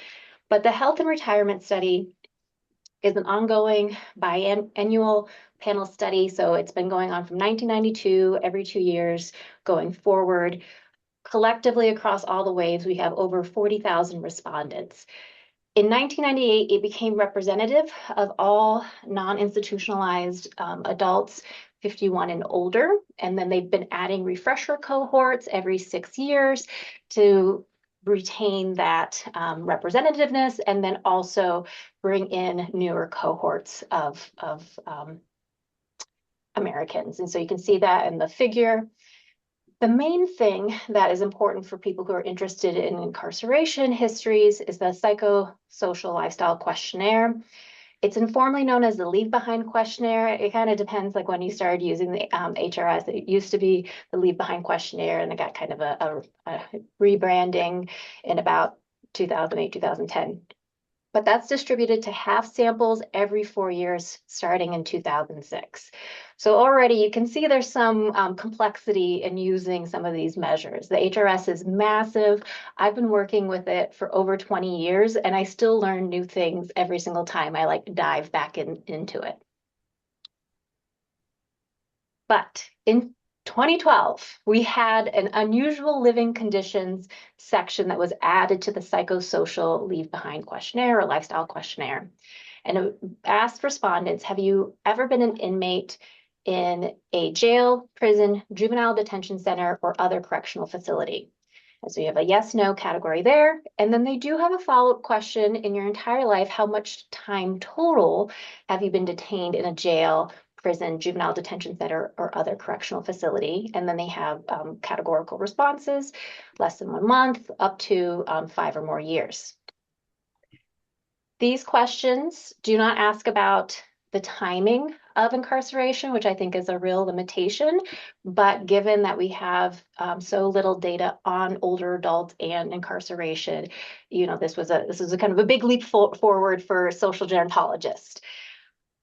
F: But the health and retirement study is an ongoing biannual panel study. So it's been going on from 1992, every 2 years going forward. Collectively across all the waves, we have over 40,000 respondents. In 1998, it became representative of all non-institutionalized adults 51 and older. And then they've been adding refresher cohorts every 6 years to retain that representativeness, and then also bring in newer cohorts of Americans. And so you can see that in the figure. The main thing that is important for people who are interested in incarceration histories is the psychosocial lifestyle questionnaire. It's informally known as the Leave Behind questionnaire. It kind of depends, like when you started using the HRS. It used to be the Leave Behind questionnaire, and it got kind of a rebranding in about 2008, 2010. But that's distributed to half samples every 4 years, starting in 2006. So already you can see there's some complexity in using some of these measures. The HRS is massive. I've been working with it for over 20 years, and I still learn new things every single time I like dive back into it. But in 2012, we had an unusual living conditions section that was added to the psychosocial leave behind questionnaire or lifestyle questionnaire. And it asked respondents, have you ever been an inmate in a jail, prison, juvenile detention center, or other correctional facility? And so you have a yes, no category there. And then they do have a follow-up question in your entire life. How much time total have you been detained in a jail, prison, juvenile detention center, or other correctional facility? And then they have categorical responses, less than 1 month, up to 5 or more years. These questions do not ask about the timing of incarceration, which I think is a real limitation. But given that we have so little data on older adults and incarceration, this was a kind of a big leap forward for social gerontologists.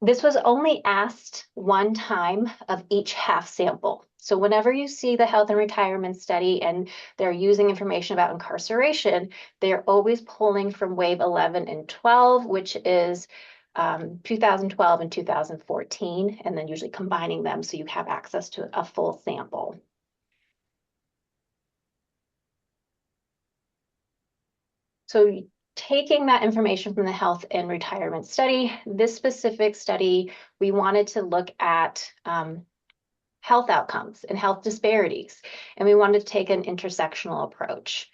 F: This was only asked one time of each half sample. So whenever you see the health and retirement study and they're using information about incarceration, they're always pulling from wave 11 and 12, which is 2012 and 2014, and then usually combining them so you have access to a full sample. So taking that information from the health and retirement study, this specific study, we wanted to look at health outcomes and health disparities, and we wanted to take an intersectional approach.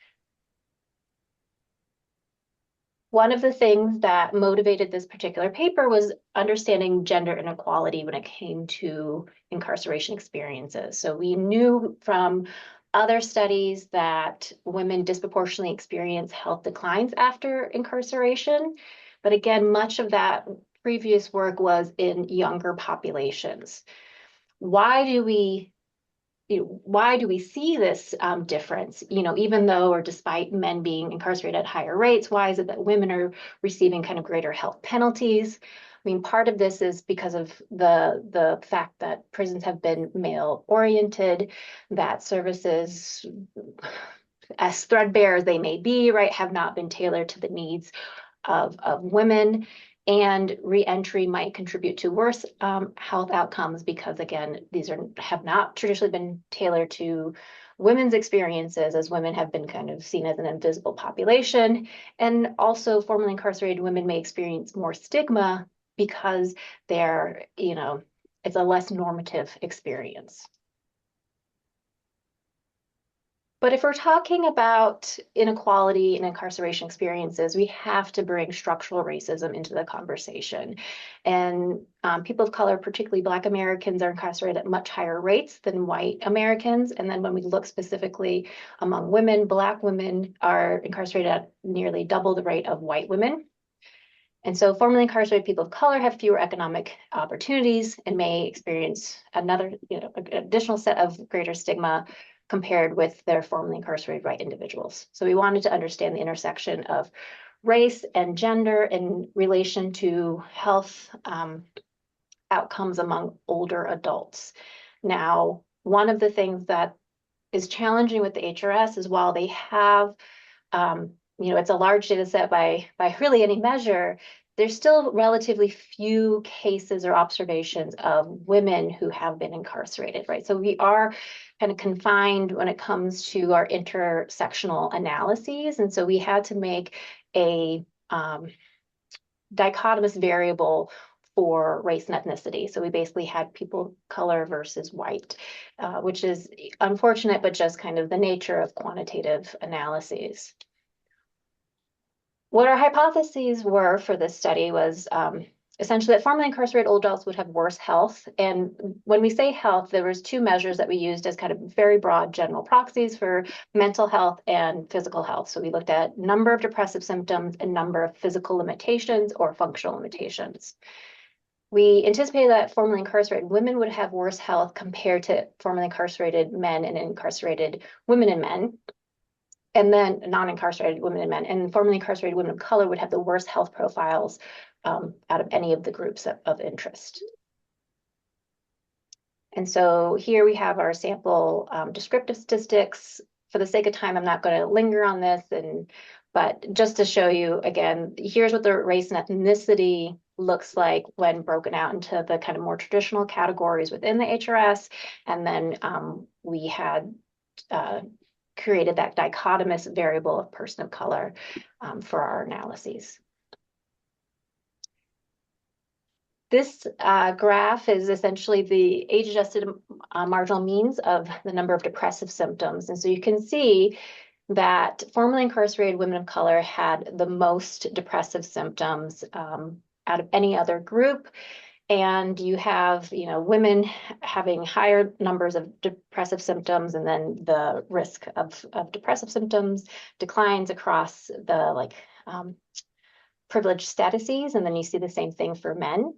F: One of the things that motivated this particular paper was understanding gender inequality when it came to incarceration experiences. So we knew from other studies that women disproportionately experience health declines after incarceration. But again, much of that previous work was in younger populations. Why do we see this difference, even though or despite men being incarcerated at higher rates? Why is it that women are receiving kind of greater health penalties? I mean, part of this is because of the fact that prisons have been male oriented, that services, as threadbare as they may be, right, have not been tailored to the needs of women. And reentry might contribute to worse health outcomes because, again, these have not traditionally been tailored to women's experiences, as women have been kind of seen as an invisible population. And also, formerly incarcerated women may experience more stigma because it's a less normative experience. But if we're talking about inequality and incarceration experiences, we have to bring structural racism into the conversation. And people of color, particularly Black Americans, are incarcerated at much higher rates than white Americans. And then when we look specifically among women, Black women are incarcerated at nearly double the rate of white women. And so formerly incarcerated people of color have fewer economic opportunities and may experience another, additional set of greater stigma compared with their formerly incarcerated white individuals. So we wanted to understand the intersection of race and gender in relation to health outcomes among older adults. Now, one of the things that is challenging with the HRS is while they have, it's a large data set by really any measure, there's still relatively few cases or observations of women who have been incarcerated, right? So we are kind of confined when it comes to our intersectional analyses. And so we had to make a dichotomous variable for race and ethnicity. So we basically had people of color versus white, which is unfortunate, but just kind of the nature of quantitative analyses. What our hypotheses were for this study was essentially that formerly incarcerated old adults would have worse health. And when we say health, there was two measures that we used as kind of very broad general proxies for mental health and physical health. So we looked at number of depressive symptoms and number of physical limitations or functional limitations. We anticipated that formerly incarcerated women would have worse health compared to formerly incarcerated men and incarcerated women and men. And then non-incarcerated women and men, and formerly incarcerated women of color would have the worst health profiles out of any of the groups of interest. And so here we have our sample descriptive statistics. For the sake of time, I'm not going to linger on this, but just to show you again, here's what the race and ethnicity looks like when broken out into the kind of more traditional categories within the HRS. And then we had created that dichotomous variable of person of color for our analyses. This graph is essentially the age-adjusted marginal means of the number of depressive symptoms. And so you can see that formerly incarcerated women of color had the most depressive symptoms out of any other group. And you have, women having higher numbers of depressive symptoms, and then the risk of depressive symptoms declines across the privileged statuses. And then you see the same thing for men.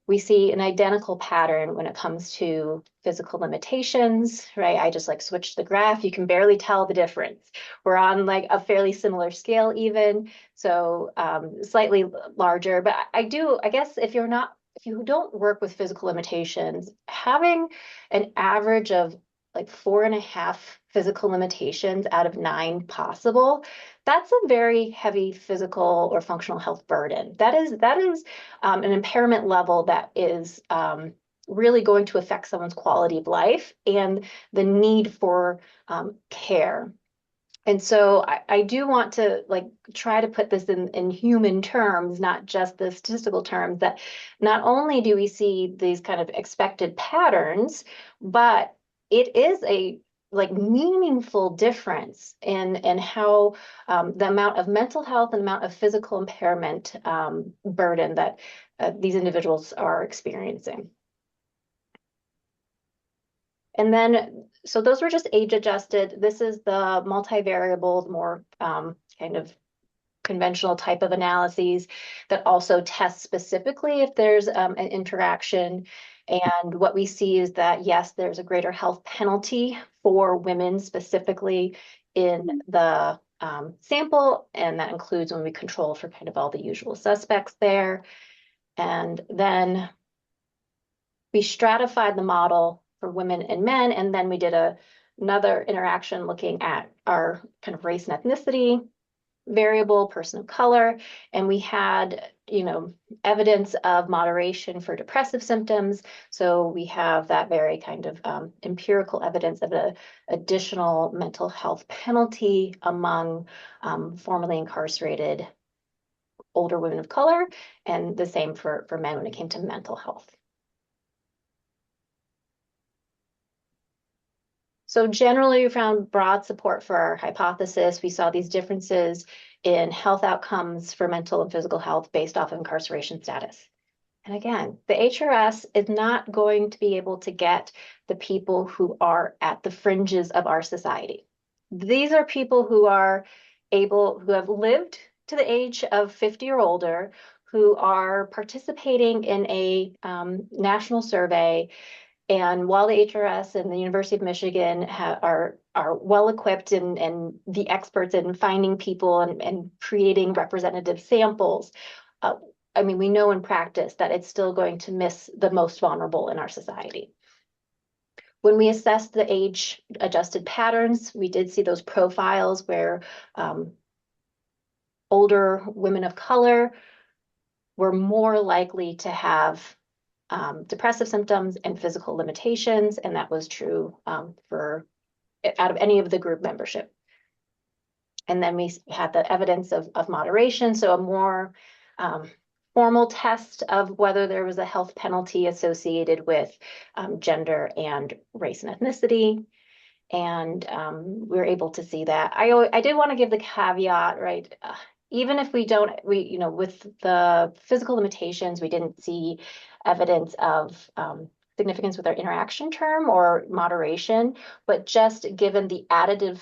F: We see an identical pattern when it comes to physical limitations, right? I just switched the graph. You can barely tell the difference. We're on a fairly similar scale even, so slightly larger. But I guess if you don't work with physical limitations, having an average of 4.5 physical limitations out of 9 possible, that's a very heavy physical or functional health burden. That is an impairment level that is really going to affect someone's quality of life and the need for care. And so I do want to try to put this in human terms, not just the statistical terms, that not only do we see these kind of expected patterns, but it is a meaningful difference in how the amount of mental health and amount of physical impairment burden that these individuals are experiencing. And then, so those were just age adjusted. This is the multivariable, more kind of conventional type of analyses that also test specifically if there's an interaction. And what we see is that, yes, there's a greater health penalty for women specifically in the sample, and that includes when we control for kind of all the usual suspects there. And then we stratified the model for women and men, and then we did another interaction looking at our kind of race and ethnicity variable, person of color, and we had evidence of moderation for depressive symptoms. So we have that very kind of empirical evidence of an additional mental health penalty among formerly incarcerated older women of color, and the same for men when it came to mental health. So generally, we found broad support for our hypothesis. We saw these differences in health outcomes for mental and physical health based off of incarceration status. And again, the HRS is not going to be able to get the people who are at the fringes of our society. These are people who have lived to the age of 50 or older, who are participating in a national survey. And while the HRS and the University of Michigan are well equipped and the experts in finding people and creating representative samples, we know in practice that it's still going to miss the most vulnerable in our society. When we assessed the age-adjusted patterns, we did see those profiles where older women of color were more likely to have depressive symptoms and physical limitations, and that was true for out of any of the group membership. And then we had the evidence of moderation, so a more formal test of whether there was a health penalty associated with gender and race and ethnicity. And we were able to see that. I did want to give the caveat, right? Even if with the physical limitations, we didn't see evidence of significance with our interaction term or moderation, but just given the additive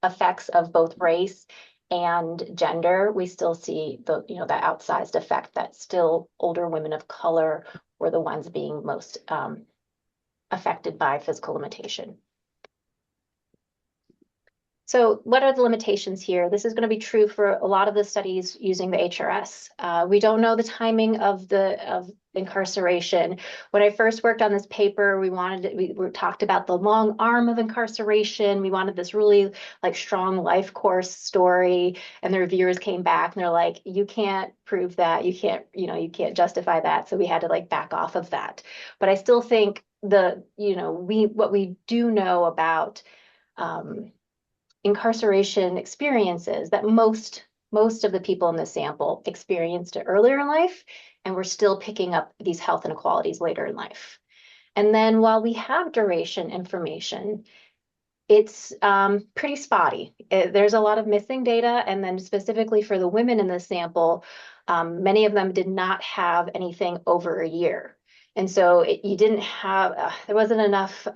F: effects of both race and gender, we still see that outsized effect that still older women of color were the ones being most affected by physical limitation. So what are the limitations here? This is going to be true for a lot of the studies using the HRS. We don't know the timing of incarceration. When I first worked on this paper, we talked about the long arm of incarceration. We wanted this really strong life course story, and the reviewers came back and they're like, you can't prove that. You can't justify that. So we had to back off of that. But I still think what we do know about incarceration experiences that most of the people in the sample experienced it earlier in life, and we're still picking up these health inequalities later in life. And then while we have duration information, It's pretty spotty. There's a lot of missing data, and then specifically for the women in the sample, many of them did not have anything over a year. And so you didn't have, there wasn't enough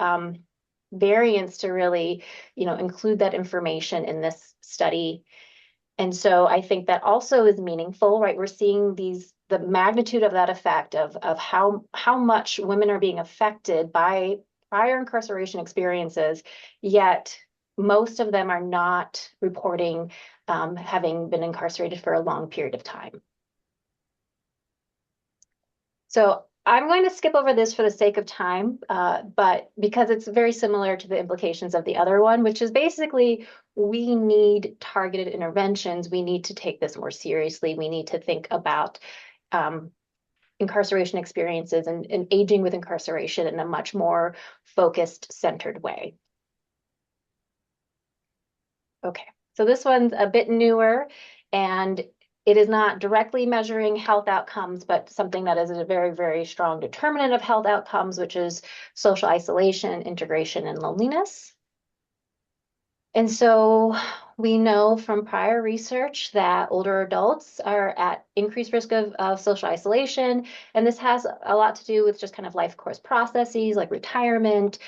F: variance to really, include that information in this study. And so I think that also is meaningful, right? We're seeing the magnitude of that effect of how much women are being affected by prior incarceration experiences, yet most of them are not reporting having been incarcerated for a long period of time. So I'm going to skip over this for the sake of time, but because it's very similar to the implications of the other one, which is basically we need targeted interventions. We need to take this more seriously. We need to think about incarceration experiences and aging with incarceration in a much more focused, centered way. Okay, so this one's a bit newer, and it is not directly measuring health outcomes, but something that is a very, very strong determinant of health outcomes, which is social isolation, integration, and loneliness. And so we know from prior research that older adults are at increased risk of social isolation. And this has a lot to do with just kind of life course processes like retirement,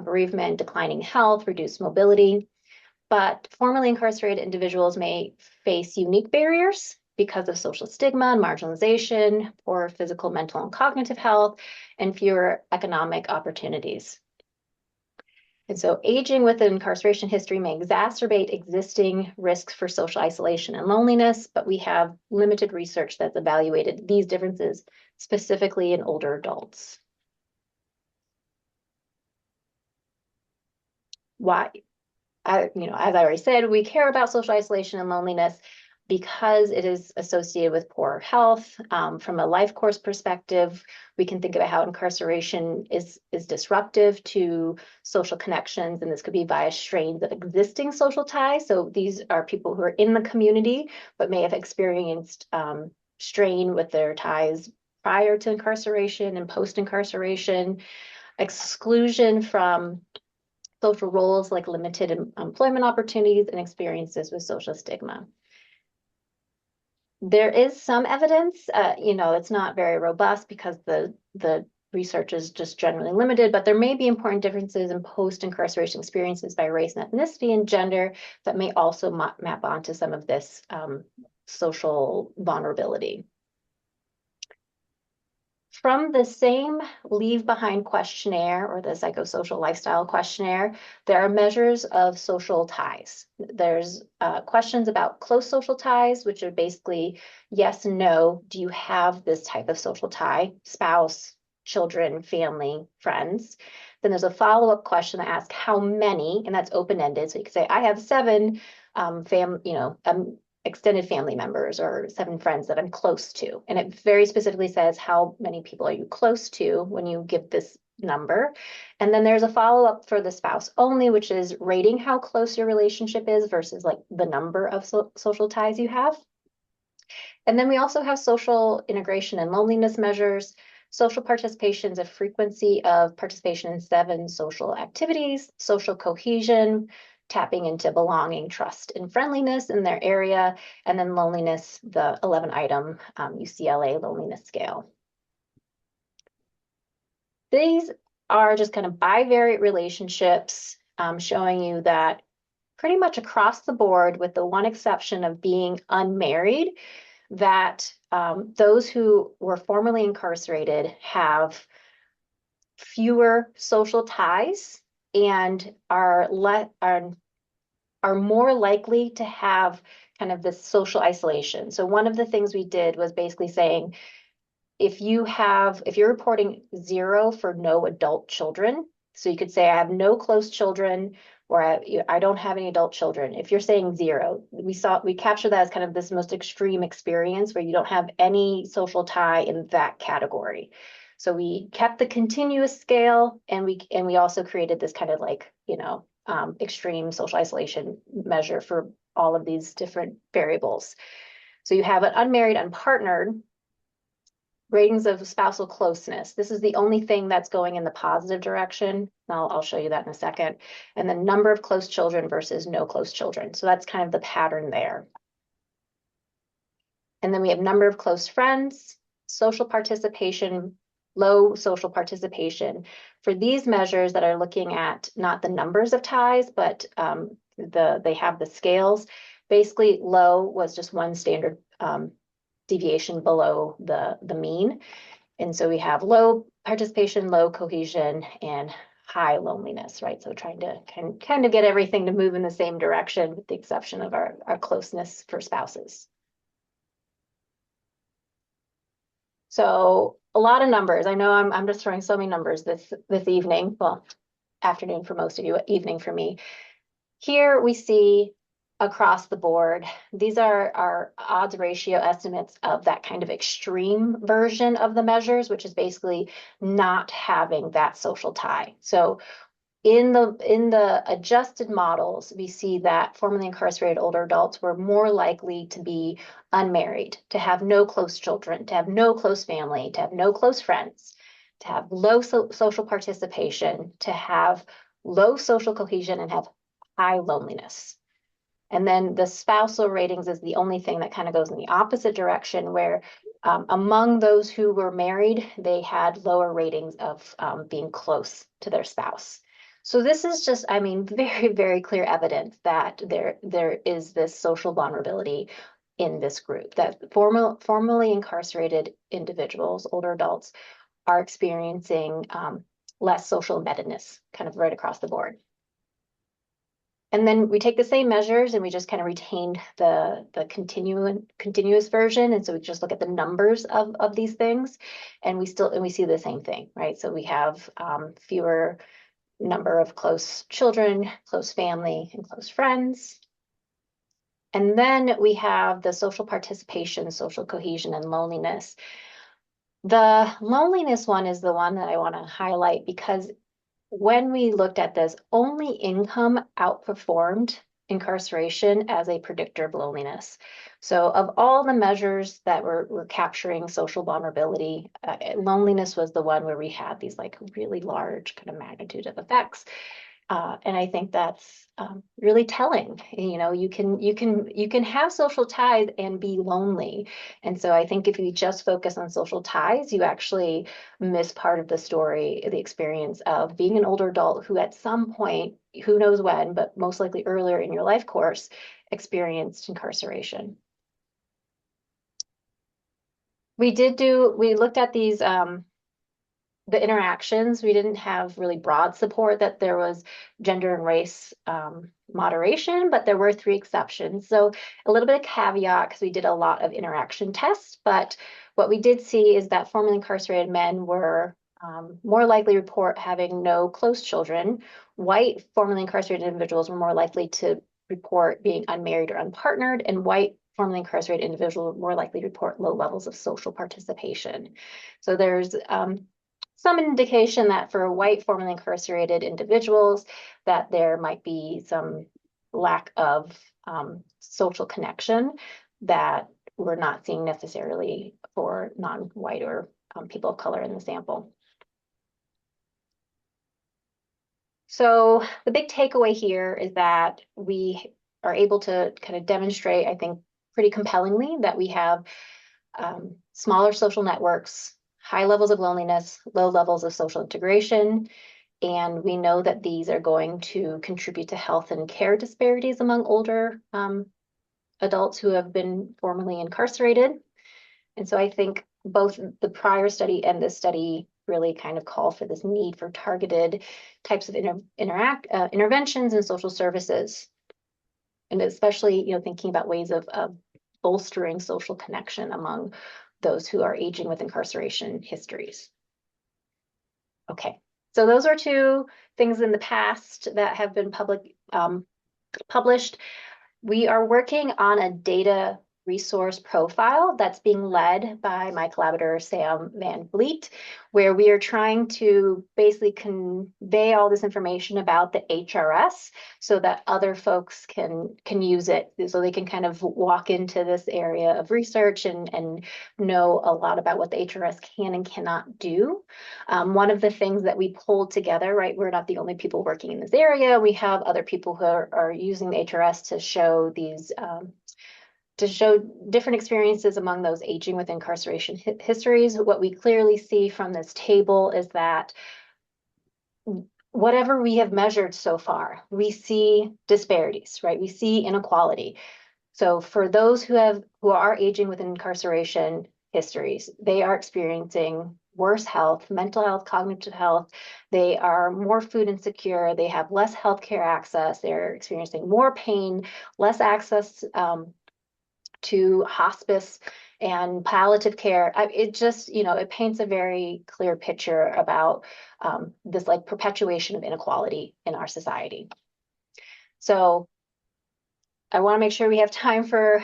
F: bereavement, declining health, reduced mobility. But formerly incarcerated individuals may face unique barriers because of social stigma and marginalization, poor physical, mental, and cognitive health, and fewer economic opportunities. And so aging with an incarceration history may exacerbate existing risks for social isolation and loneliness, but we have limited research that's evaluated these differences specifically in older adults. Why? As I already said, we care about social isolation and loneliness because it is associated with poor health. From a life course perspective, we can think about how incarceration is disruptive to social connections, and this could be via strains of existing social ties. So these are people who are in the community, but may have experienced strain with their ties prior to incarceration and post-incarceration, exclusion from social roles like limited employment opportunities and experiences with social stigma. There is some evidence, it's not very robust because the research is just generally limited, but there may be important differences in post-incarceration experiences by race and ethnicity and gender that may also map onto some of this social vulnerability. From the same Leave Behind questionnaire or the psychosocial lifestyle questionnaire, there are measures of social ties. There's questions about close social ties, which are basically yes and no. Do you have this type of social tie? Spouse, children, family, friends. Then there's a follow-up question that asks how many, and that's open-ended. So you could say, I have 7 extended family members or 7 friends that I'm close to. And it very specifically says how many people are you close to when you give this number. And then there's a follow-up for the spouse only, which is rating how close your relationship is versus like the number of social ties you have. And then we also have social integration and loneliness measures. Social participation is a frequency of participation in 7 social activities, social cohesion, tapping into belonging, trust, and friendliness in their area, and then loneliness, the 11-item UCLA loneliness scale. These are just kind of bivariate relationships showing you that pretty much across the board, with the one exception of being unmarried, that those who were formerly incarcerated have fewer social ties and are more likely to have kind of this social isolation. So one of the things we did was basically saying, if you're reporting 0 for no adult children, so you could say I have no close children, or I don't have any adult children. If you're saying 0, we capture that as kind of this most extreme experience where you don't have any social tie in that category. So we kept the continuous scale, and we also created this kind of like, extreme social isolation measure for all of these different variables. So you have an unmarried, unpartnered. ratings of spousal closeness. This is the only thing that's going in the positive direction. I'll show you that in a second. And the number of close children versus no close children. So that's kind of the pattern there. And then we have number of close friends, social participation, low social participation. For these measures that are looking at not the numbers of ties, but they have the scales. Basically, low was just one standard deviation below the mean. And so we have low participation, low cohesion, and high loneliness, right? So trying to kind of get everything to move in the same direction with the exception of our closeness for spouses. So a lot of numbers. I know I'm just throwing so many numbers this evening. Well, afternoon for most of you, evening for me. Here we see across the board, these are our odds ratio estimates of that kind of extreme version of the measures, which is basically not having that social tie. So in the adjusted models, we see that formerly incarcerated older adults were more likely to be unmarried, to have no close children, to have no close family, to have no close friends, to have low social participation, to have low social cohesion, and have high loneliness. And then the spousal ratings is the only thing that kind of goes in the opposite direction, where among those who were married, they had lower ratings of being close to their spouse. So this is just, I mean, very, very clear evidence that there is this social vulnerability in this group, that formerly incarcerated individuals, older adults, are experiencing less social embeddedness kind of right across the board. And then we take the same measures and we just kind of retained the continuous version. And so we just look at the numbers of these things, and we see the same thing, right? So we have fewer number of close children, close family, and close friends. And then we have the social participation, social cohesion, and loneliness. The loneliness one is the one that I want to highlight because when we looked at this, only income outperformed incarceration as a predictor of loneliness. So of all the measures that were capturing social vulnerability, loneliness was the one where we had these like really large kind of magnitude of effects. And I think that's really telling. You know, you can have social ties and be lonely. And so I think if you just focus on social ties, you actually miss part of the story, the experience of being an older adult who at some point, who knows when, but most likely earlier in your life course, experienced incarceration. We looked at these the interactions. We didn't have really broad support that there was gender and race moderation, but there were 3 exceptions. So a little bit of caveat because we did a lot of interaction tests, but what we did see is that formerly incarcerated men were more likely to report having no close children. White formerly incarcerated individuals were more likely to report being unmarried or unpartnered, and white formerly incarcerated individuals were more likely to report low levels of social participation. So there's some indication that for white formerly incarcerated individuals that there might be some lack of social connection that we're not seeing necessarily for non-white or people of color in the sample. So the big takeaway here is that we are able to kind of demonstrate, I think, pretty compellingly that we have smaller social networks, high levels of loneliness, low levels of social integration, and we know that these are going to contribute to health and care disparities among older adults who have been formerly incarcerated. And so I think both the prior study and this study really kind of call for this need for targeted types of interventions and social services, and especially, you know, thinking about ways of bolstering social connection among those who are aging with incarceration histories. Okay, so those are 2 things in the past that have been published. We are working on a data resource profile that's being led by my collaborator, Sam Van Vliet, where we are trying to basically convey all this information about the HRS so that other folks can use it, so they can kind of walk into this area of research and know a lot about what the HRS can and cannot do. One of the things that we pulled together, right, we're not the only people working in this area. We have other people who are using the HRS to show these to show different experiences among those aging with incarceration histories. What we clearly see from this table is that whatever we have measured so far, we see disparities, right? We see inequality. So for those who are aging with incarceration histories, they are experiencing worse health, mental health, cognitive health. They are more food insecure. They have less healthcare access. They're experiencing more pain, less access to hospice and palliative care. It just, it paints a very clear picture about this like perpetuation of inequality in our society. So I want to make sure we have time for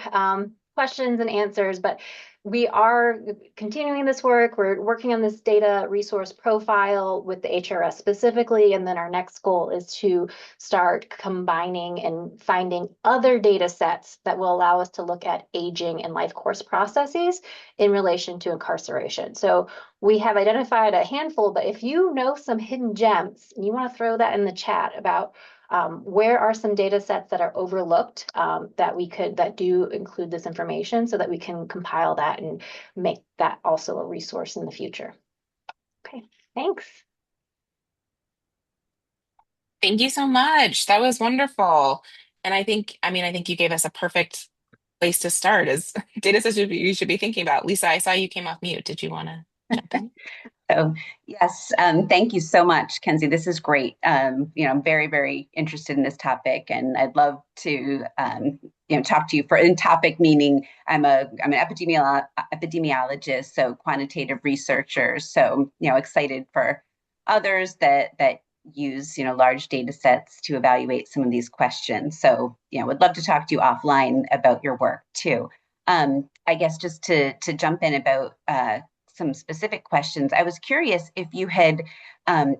F: questions and answers, but we are continuing this work. We're working on this data resource profile with the HRS specifically, and then our next goal is to start combining and finding other data sets that will allow us to look at aging and life course processes in relation to incarceration. So we have identified a handful, but if you know some hidden gems, and you want to throw that in the chat about where are some data sets that are overlooked that do include this information so that we can compile that and make that also a resource in the future. Okay, thanks.
A: Thank you so much. That was wonderful. And I think you gave us a perfect place to start as data sets you should be thinking about. Lisa, I saw you came off mute. Did you want to jump in?
G: So yes, thank you so much, Kenzie. This is great. I'm very, very interested in this topic, and I'd love to, talk to you in topic meaning I'm an epidemiologist, so quantitative researcher. So excited for others that use large data sets to evaluate some of these questions. So would love to talk to you offline about your work too. I guess just to jump in about some specific questions. I was curious if you had,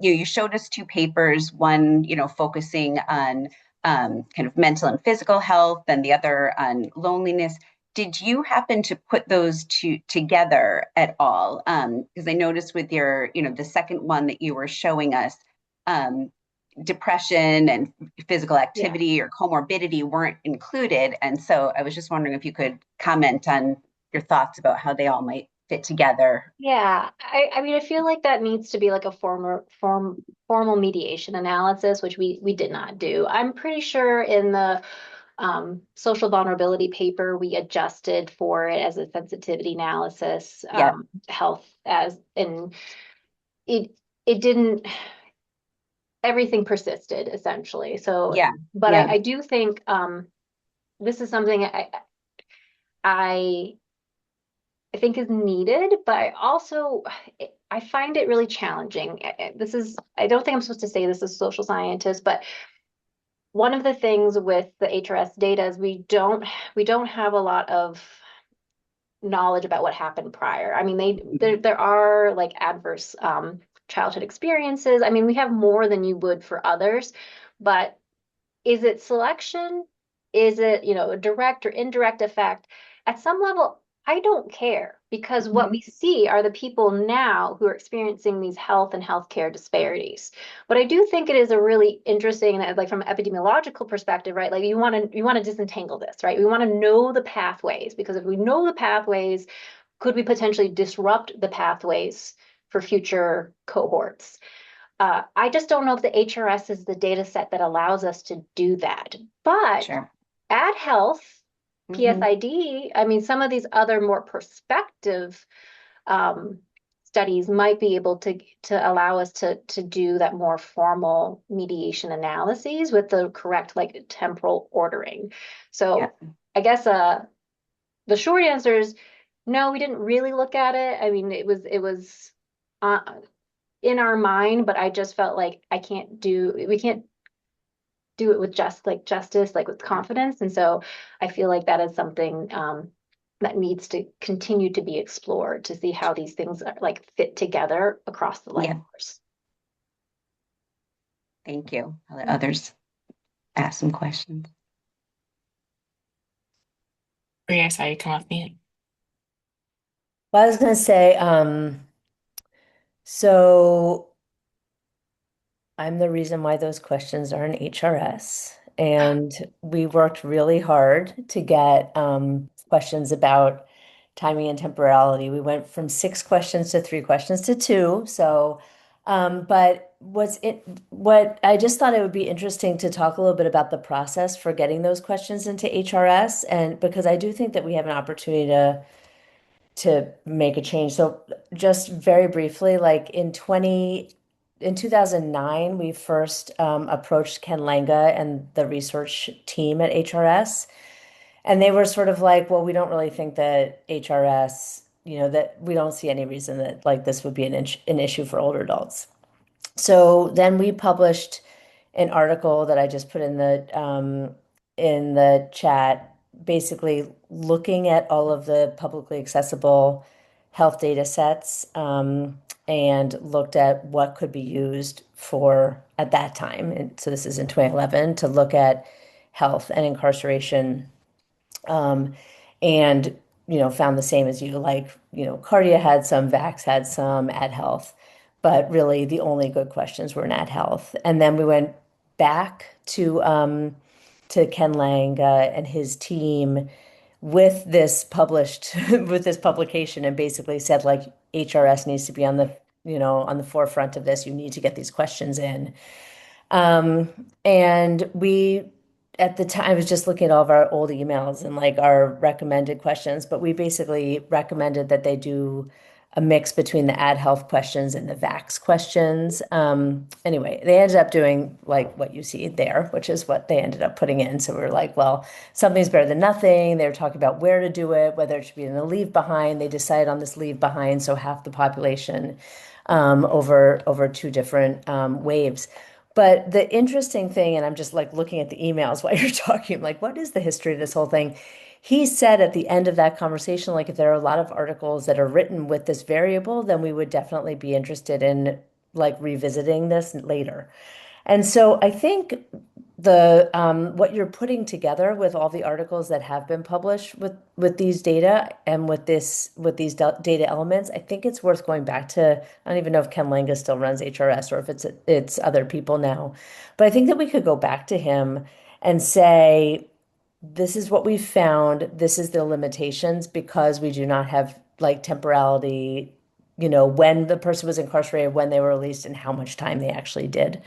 G: you showed us two papers, one, focusing on kind of mental and physical health, and the other on loneliness. Did you happen to put those two together at all? Because I noticed with your, the second one that you were showing us, depression and physical activity or comorbidity weren't included. And so I was just wondering if you could comment on your thoughts about how they all might fit together.
F: Yeah, I mean, I feel like that needs to be like a formal mediation analysis, which we did not do. I'm pretty sure in the social vulnerability paper, we adjusted for it as a sensitivity analysis, health as, and it didn't, everything persisted essentially. So, I do think this is something I think is needed, but I find it really challenging. I don't think I'm supposed to say this as a social scientist, but one of the things with the HRS data is we don't have a lot of knowledge about what happened prior. I mean, there are like adverse childhood experiences. I mean, we have more than you would for others, but is it selection? Is it, a direct or indirect effect? At some level, I don't care, because what we see are the people now who are experiencing these health and healthcare disparities. But I do think it is a really interesting, like from an epidemiological perspective, right? Like you want to disentangle this, right? We want to know the pathways, because if we know the pathways, could we potentially disrupt the pathways for future cohorts? I just don't know if the HRS is the data set that allows us to do that. But Ad Health, PSID, I mean, some of these other more prospective studies might be able to allow us to do that more formal mediation analyses with the correct like temporal ordering. So I guess the short answer is no, we didn't really look at it. I mean, it was in our mind, but I just felt like we can't do it with justice, like with confidence. And so I feel like that is something that needs to continue to be explored to see how these things are, like fit together across the life
G: Yeah,
F: course.
G: thank you. I'll let others ask some questions.
A: Maria, I saw you come off mute.
B: Well, I was going to say, so I'm the reason why those questions are in HRS. And we worked really hard to get questions about timing and temporality. We went from 6 questions to 3 questions to 2. So, but what I just thought it would be interesting to talk a little bit about the process for getting those questions into HRS, and because I do think that we have an opportunity to make a change. So just very briefly, like in 2009, we first approached Ken Langa and the research team at HRS, and they were sort of like, well, we don't really think that HRS, that we don't see any reason that like this would be an issue for older adults. So then we published an article that I just put in the chat, basically looking at all of the publicly accessible health data sets, and looked at what could be used for at that time. And so this is in 2011 to look at health and incarceration, um, and found the same as you, like Cardia had some, Vax had some, Ad Health, but really the only good questions were in Ad Health. And then we went back to Ken Lang and his team with this published with this publication, and basically said like HRS needs to be on the forefront of this. You need to get these questions in. And we, at the time, I was just looking at all of our old emails and like our recommended questions, but we basically recommended that they do a mix between the ad health questions and the vax questions. Anyway, they ended up doing like what you see there, which is what they ended up putting in. So we were like, well, something's better than nothing. They were talking about where to do it, whether it should be in a leave behind. They decided on this leave behind, so half the population, over 2 different waves. But the interesting thing, and I'm just like looking at the emails while you're talking, like, what is the history of this whole thing? He said at the end of that conversation, like, if there are a lot of articles that are written with this variable, then we would definitely be interested in like revisiting this later. And so I think the what you're putting together with all the articles that have been published with these data and with these data elements, I think it's worth going back to. I don't even know if Ken Langa still runs HRS or if it's other people now, but I think that we could go back to him and say, this is what we found. This is the limitations because we do not have like temporality, when the person was incarcerated, when they were released, and how much time they actually did.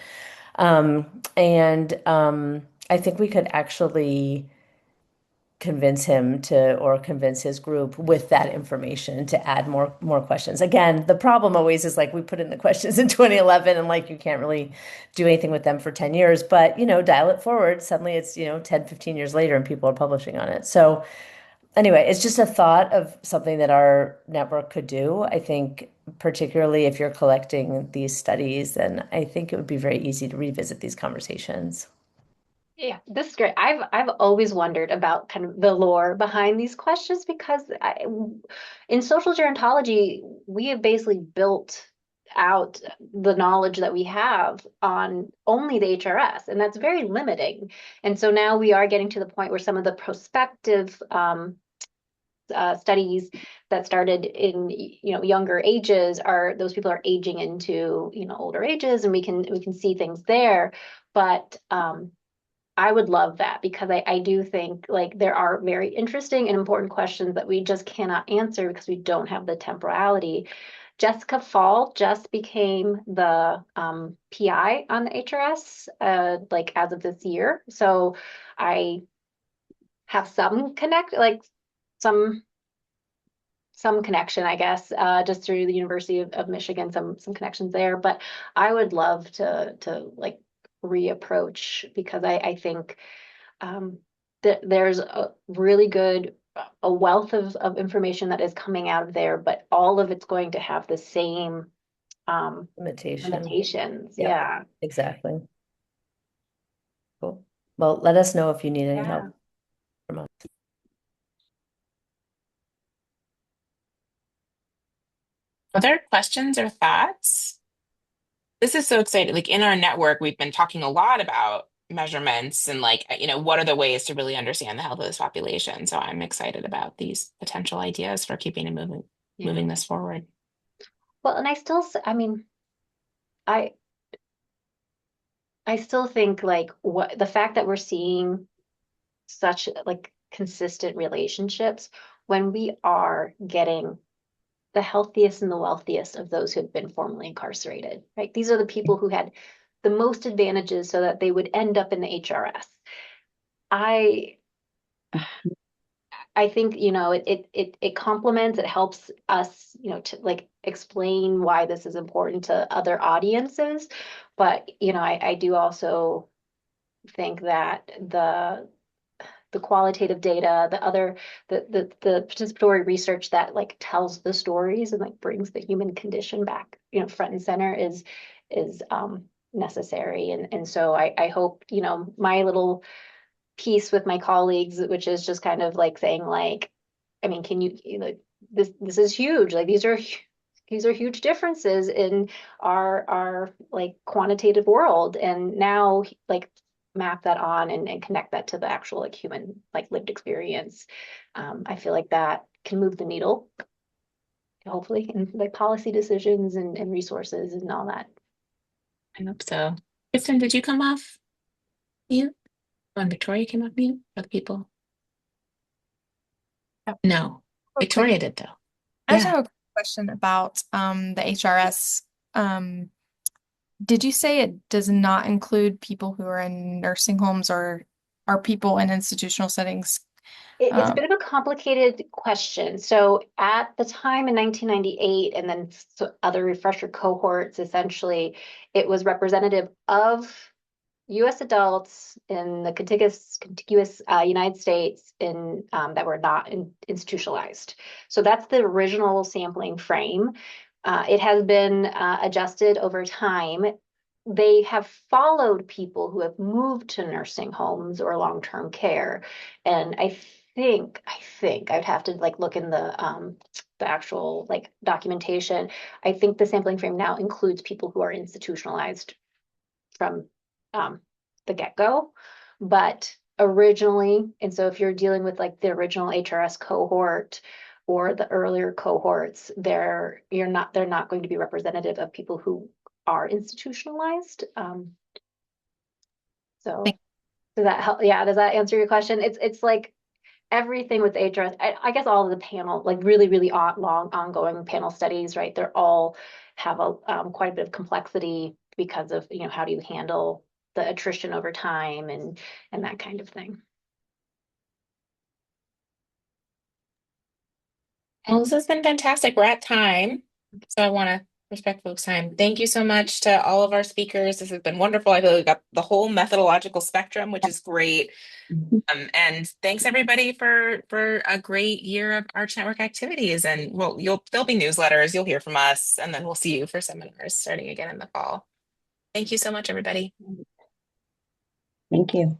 B: And I think we could actually convince him to, or convince his group with that information to add more questions. Again, the problem always is like we put in the questions in 2011 and like you can't really do anything with them for 10 years, but dial it forward, suddenly it's 10, 15 years later and people are publishing on it. So anyway, it's just a thought of something that our network could do. I think particularly if you're collecting these studies, then I think it would be very easy to revisit these conversations.
F: Yeah, this is great. I've always wondered about kind of the lore behind these questions because in social gerontology, we have basically built out the knowledge that we have on only the HRS, and that's very limiting. And so now we are getting to the point where some of the prospective studies that started in younger ages are those people are aging into older ages, and we can see things there, but I would love that because I do think like there are very interesting and important questions that we just cannot answer because we don't have the temporality. Jessica Fall just became the PI on the HRS like as of this year. So I have some some connection, I guess, just through the University of Michigan, some connections there. But I would love to like reapproach because I think that there's a really good a wealth of information that is coming out of there, but all of it's going to have the same
B: Limitation.
F: limitations.
B: Yep,
F: Yeah.
B: exactly. Cool. Well, let us know if you need any
F: Yeah.
B: help from us.
A: Other questions or thoughts? This is so exciting. Like in our network, we've been talking a lot about measurements and like, what are the ways to really understand the health of this population. So I'm excited about these potential ideas for keeping and
F: Yeah.
A: moving this forward.
F: Well, and I mean, I I still think like what the fact that we're seeing such like consistent relationships when we are getting the healthiest and the wealthiest of those who have been formerly incarcerated, right? These are the people who had the most advantages so that they would end up in the HRS. I I think, it complements, it helps us, to like explain why this is important to other audiences. But, I do also think that the qualitative data, the participatory research that like tells the stories and like brings the human condition back, front and center is necessary. And so I hope, my little piece with my colleagues, which is just kind of like saying like, I mean, this is huge. Like these are huge differences in our like quantitative world. And now like map that on and connect that to the actual like human like lived experience. I feel like that can move the needle, hopefully, in like policy decisions and resources and all that.
A: I hope so. Kristen, did you come off mute? When Victoria came off mute for the people? No,
H: Real quick,
A: Victoria did though.
H: I just
A: Yeah.
H: have a question about the HRS. Did you say it does not include people who are in nursing homes or are people in institutional settings?
F: It's a bit of a complicated question. So at the time in 1998, and then other refresher cohorts, essentially, it was representative of U.S. adults in the contiguous United States that were not institutionalized. So that's the original sampling frame. It has been adjusted over time. They have followed people who have moved to nursing homes or long-term care, and I think I'd have to like look in the actual like documentation. I think the sampling frame now includes people who are institutionalized from um, the get-go. But originally, and so if you're dealing with like the original HRS cohort or the earlier cohorts, they're not going to be representative of people who are institutionalized. So does that help? Yeah, does that answer your question? It's like everything with HRS. I guess all of the panel, like really, really long ongoing panel studies, right? They're all have a quite a bit of complexity because of, how do you handle the attrition over time and that kind of thing.
A: Well, this has been fantastic. We're at time, so I want to respect folks' time. Thank you so much to all of our speakers. This has been wonderful. I feel like we got the whole methodological spectrum, which is great. And thanks everybody for a great year of Arch Network activities. And there'll be newsletters, you'll hear from us, and then we'll see you for seminars starting again in the fall. Thank you so much, everybody.
G: Thank you.